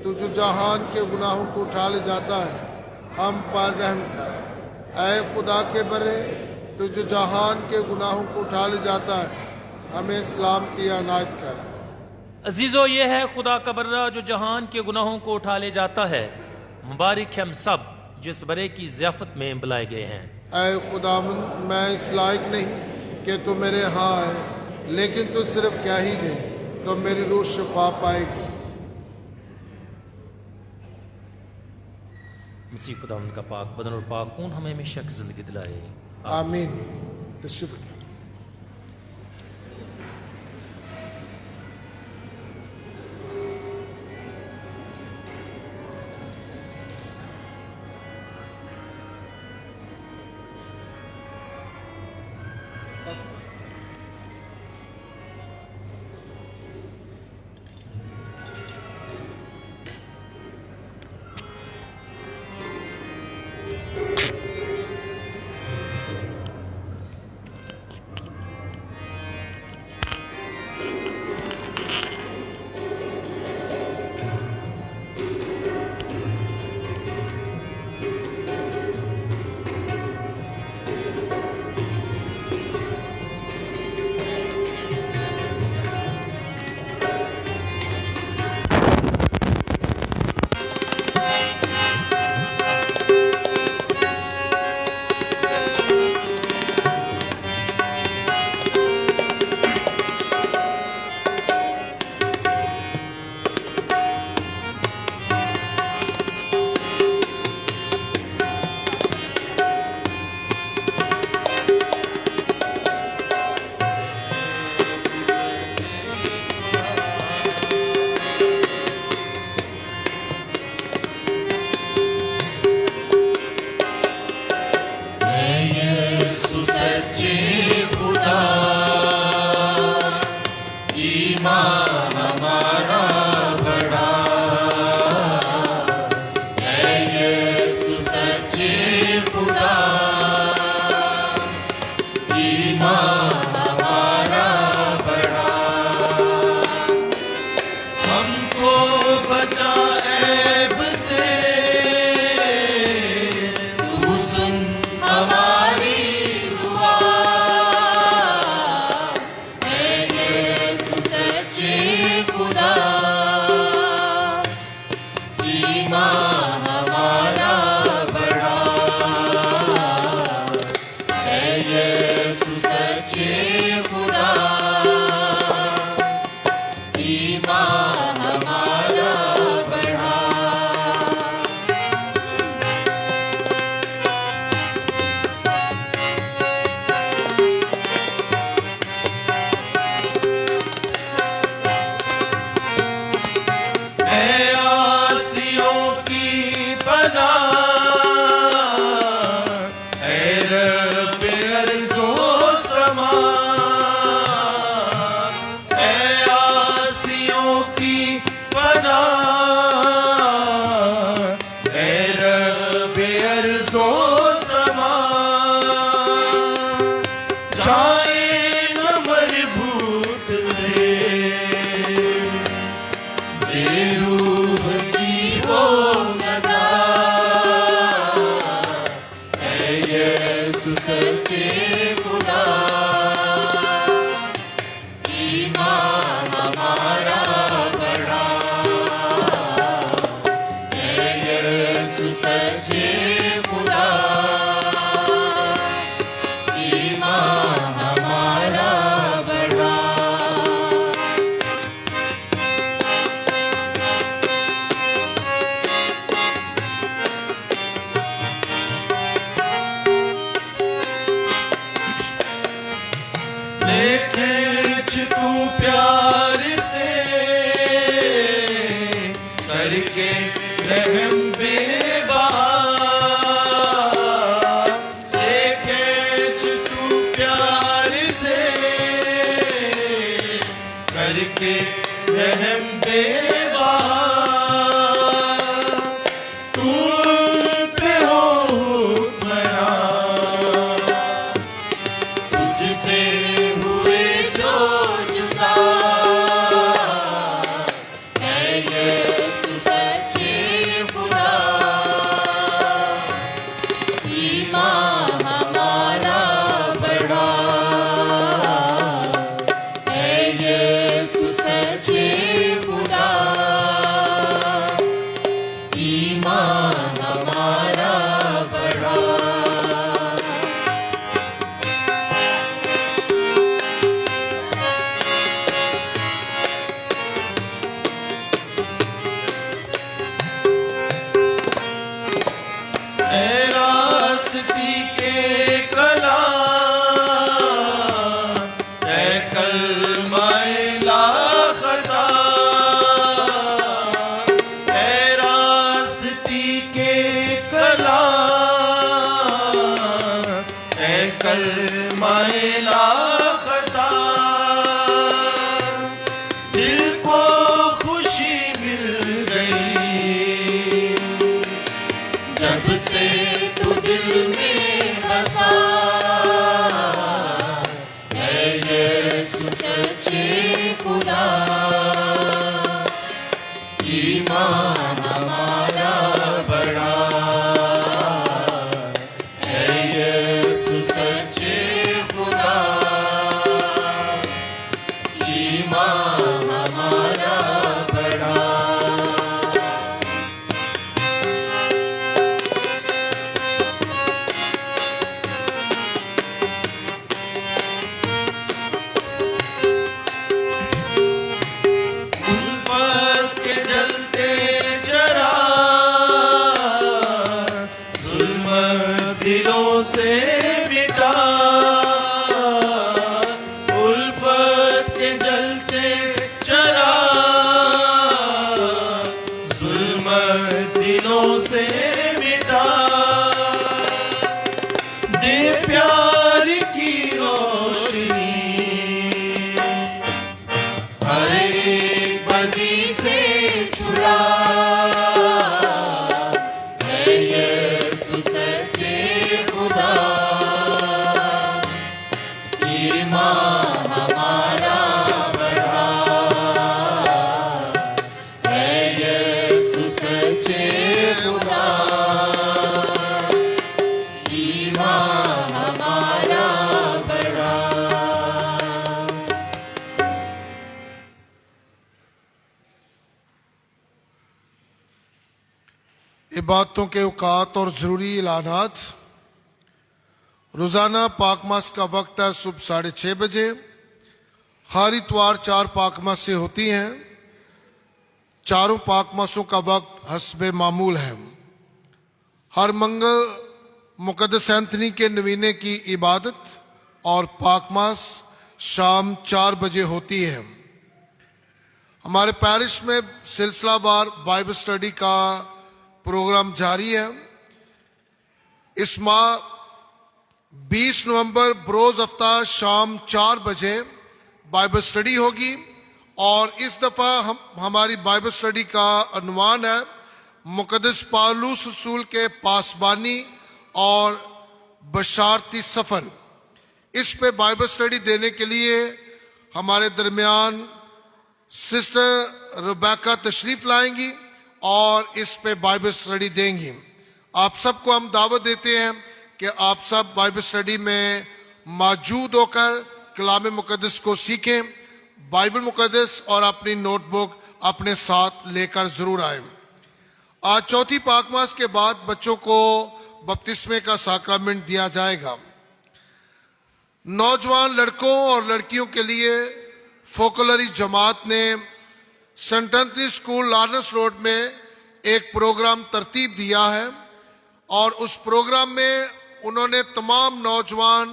तू जो जहान के गुनाहों को उठा ले जाता है, हम पर रहम कर। ऐ खुदा के बरे, तू जो जहान के गुनाहों को उठा ले जाता है, हमें सलामती अनायत कर। अजीजो, ये है खुदा का बर्रा जो जहान के गुनाहों को उठा ले जाता है। मुबारक है हम सब जिस बरे की ज़ियाफत में बुलाए गए हैं। ऐ खुदावंद, मैं इस लायक नहीं कि तू मेरे यहाँ आए, लेकिन तू सिर्फ क्या ही दे तो मेरी रूह शिफा पाएगी। मसीह खुदावंद का पाक बदन और पाक खून हमें हमेशा की जिंदगी दिलाए। आमीन। तशरीफ रखिए। हमको बचा ऐब से, तू सुन हमारी दुआ। ऐ यीशु सच्चे खुदा, ईमान हमारा बढ़ा। ऐ यीशु सच्चे खुदा, ईमान हमारा बढ़ा। ऐ आसियों की पनाह, ऐ रब अर्ज़ो समा। ऐ आसियों की पनाह, ऐ रब अर्ज़ो समा। जाए न मरबूत से बेरूह की वो ग़ज़ा। ऐ यीशु सच्चे खुदा, ईमान हमारा बढ़ा। ऐ यीशु सच्चे खुदा, ईमान हमारा बढ़ा। के रहम बेबार, तू पे हो हुक्मरान। तुझसे हुए जो जुदा, है यीशु सच्चे खुदा। ईमान हमारा बढ़ा, है यीशु सच्चे खुदा। ईमान हमारा बढ़ा। ऐ रास्ती के कला, ऐ कलमाए ला खता। ऐ रास्ती के कला, ऐ कलमाए ला खता। दिल को खुशी मिल गई जब से तू दिल में बसा, है यीशु सच्चे खुदा। ईमान हमारा बढ़ा, है यीशु सच्चे खुदा। ईमान हमारा बढ़ा। उल्फत के जलते चरा, जुल्मत दिलों से मिटा। उल्फत के जलते चरा, जुल्मत दिलों से मिटा। दे प्यार की रोशनी हर एक बदी से छुड़ा, है यीशु सच्चे खुदा। ईमान हमारा बढ़ा, है यीशु सच्चे खुदा। ईमान हमारा बढ़ा। इबादतों के औकात और ज़रूरी ऐलानात। रोज़ाना पाकमास का वक्त है सुबह 6:30 बजे। हर इतवार 4 पाकमासें होती हैं। चारों पाकमासों का वक्त हस्बे मामूल है। हर मंगल मुकद्दस एंथनी के नवीने की इबादत और पाकमास शाम 4 बजे होती है। हमारे पैरिश में सिलसिलावार बाइबल स्टडी का प्रोग्राम जारी है। इस माह 20 नवंबर बरोज हफ्ता शाम 4 बजे बाइबल स्टडी होगी और इस दफ़ा हमारी बाइबल स्टडी का अनुमान है मुकद्दस पौलुस रसूल के पासबानी और बशारती सफ़र। इस पे बाइबल स्टडी देने के लिए हमारे दरमियान सिस्टर रुबैका तशरीफ़ लाएंगी और इस पे बाइबल स्टडी देंगी। आप सबको हम दावत देते हैं कि आप सब बाइबल स्टडी में मौजूद होकर कलाम मुकद्दस को सीखें। बाइबल मुकद्दस और अपनी नोटबुक अपने साथ लेकर ज़रूर आए। आज चौथी पाकमास के बाद बच्चों को बपतिस्मे का साक्रामेंट दिया जाएगा। नौजवान लड़कों और लड़कियों के लिए फोकलरी जमात ने saint Anthony school Lawrence road में एक प्रोग्राम तरतीब दिया है और उस प्रोग्राम में उन्होंने तमाम नौजवान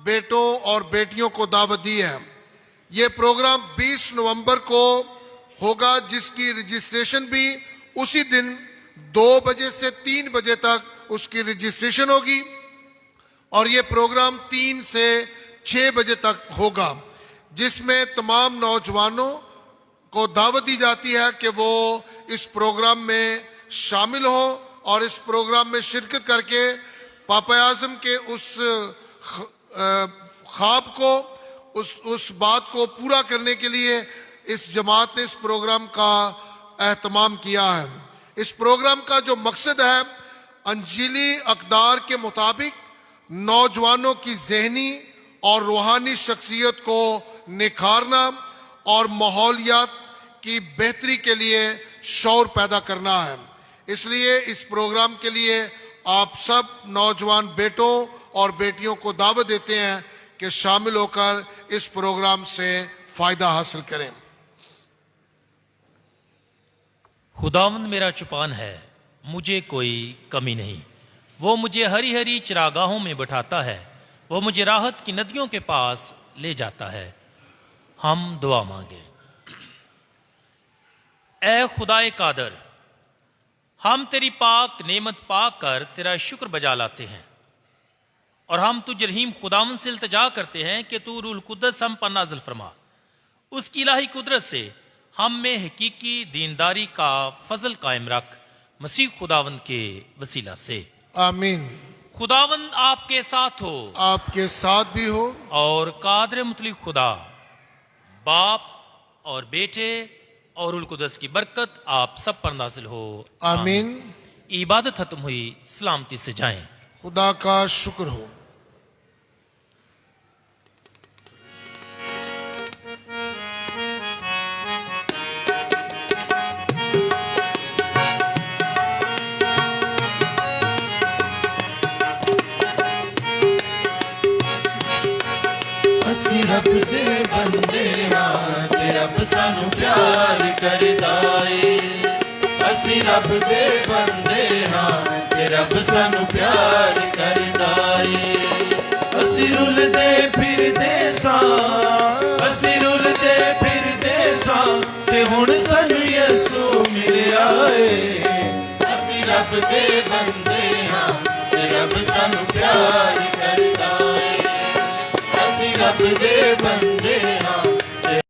बेटों और बेटियों को दावत दी है। ये प्रोग्राम 20 नवंबर को होगा जिसकी रजिस्ट्रेशन भी उसी दिन 2 बजे से 3 बजे तक उसकी रजिस्ट्रेशन होगी और ये प्रोग्राम 3 से 6 बजे तक होगा जिसमें तमाम नौजवानों को दावत दी जाती है कि वो इस प्रोग्राम में शामिल हो और इस प्रोग्राम में शिरकत करके पापा आज़म के उस ख्वाब को, उस बात को पूरा करने के लिए इस जमात ने इस प्रोग्राम का एहतमाम किया है। इस प्रोग्राम का जो मकसद है, अंजीली अक़दार के मुताबिक नौजवानों की ज़हनी और रूहानी शख्सियत को निखारना और माहौलियात की बेहतरी के लिए शौर पैदा करना है। इसलिए इस प्रोग्राम के लिए आप सब नौजवान बेटों और बेटियों को दावत देते हैं कि शामिल होकर इस प्रोग्राम से फायदा हासिल करें। खुदावंद मेरा चुपान है, मुझे कोई कमी नहीं। वो मुझे हरी हरी चरागाहों में बैठाता है, वो मुझे राहत की नदियों के पास ले जाता है। हम दुआ मांगे। ए खुदाए कादर, हम तेरी पाक नेमत पाक कर तेरा शुक्र बजा लाते हैं और हम तुझ रहीम खुदावंद से इल्तिजा करते हैं कि तू रूहुल कुद्दस हम पर नाज़िल फरमा। उसकी इलाही कुदरत से हम में हकीकी दीनदारी का फजल कायम रख, मसीह खुदावंद के वसीला से। आमीन। खुदावंद आपके साथ हो, आपके साथ भी हो। और कादर मुतलिक खुदा बाप और बेटे और रूहुल कुद्दस की बरकत आप सब पर नाजिल हो। आमीन। इबादत खत्म हुई, सलामती से जाएं। खुदा का शुक्र हो। ਅਸੀਂ ਰੱਬ ਦੇ ਬੰਦੇ ਹਾਂ ਤੇ ਰੱਬ ਸਾਨੂੰ ਪਿਆਰ ਕਰਦਾ ਏ। ਅਸੀਂ ਰੱਬ ਦੇ ਬੰਦੇ ਹਾਂ ਤੇ ਰੱਬ ਸਾਨੂੰ ਪਿਆਰ ਕਰਦਾ ਏ। ਅਸੀਂ ਰੁਲਦੇ ਫਿਰਦੇ ਸਾਂ, ਅਸੀਂ ਰੁਲਦੇ ਫਿਰਦੇ ਸਾਂ ਤੇ ਹੁਣ ਸਾਨੂੰ ਯਿਸੂ ਮਿਲਿਆ ਏ। ਅਸੀਂ ਰੱਬ ਦੇ ਬੰਦੇ ਹਾਂ ਤੇ ਰੱਬ ਸਾਨੂੰ ਪਿਆਰ ਕਰਦਾ ਏ। ਅਸੀਂ ਰੱਬ ਦੇ ਬੰਦੇ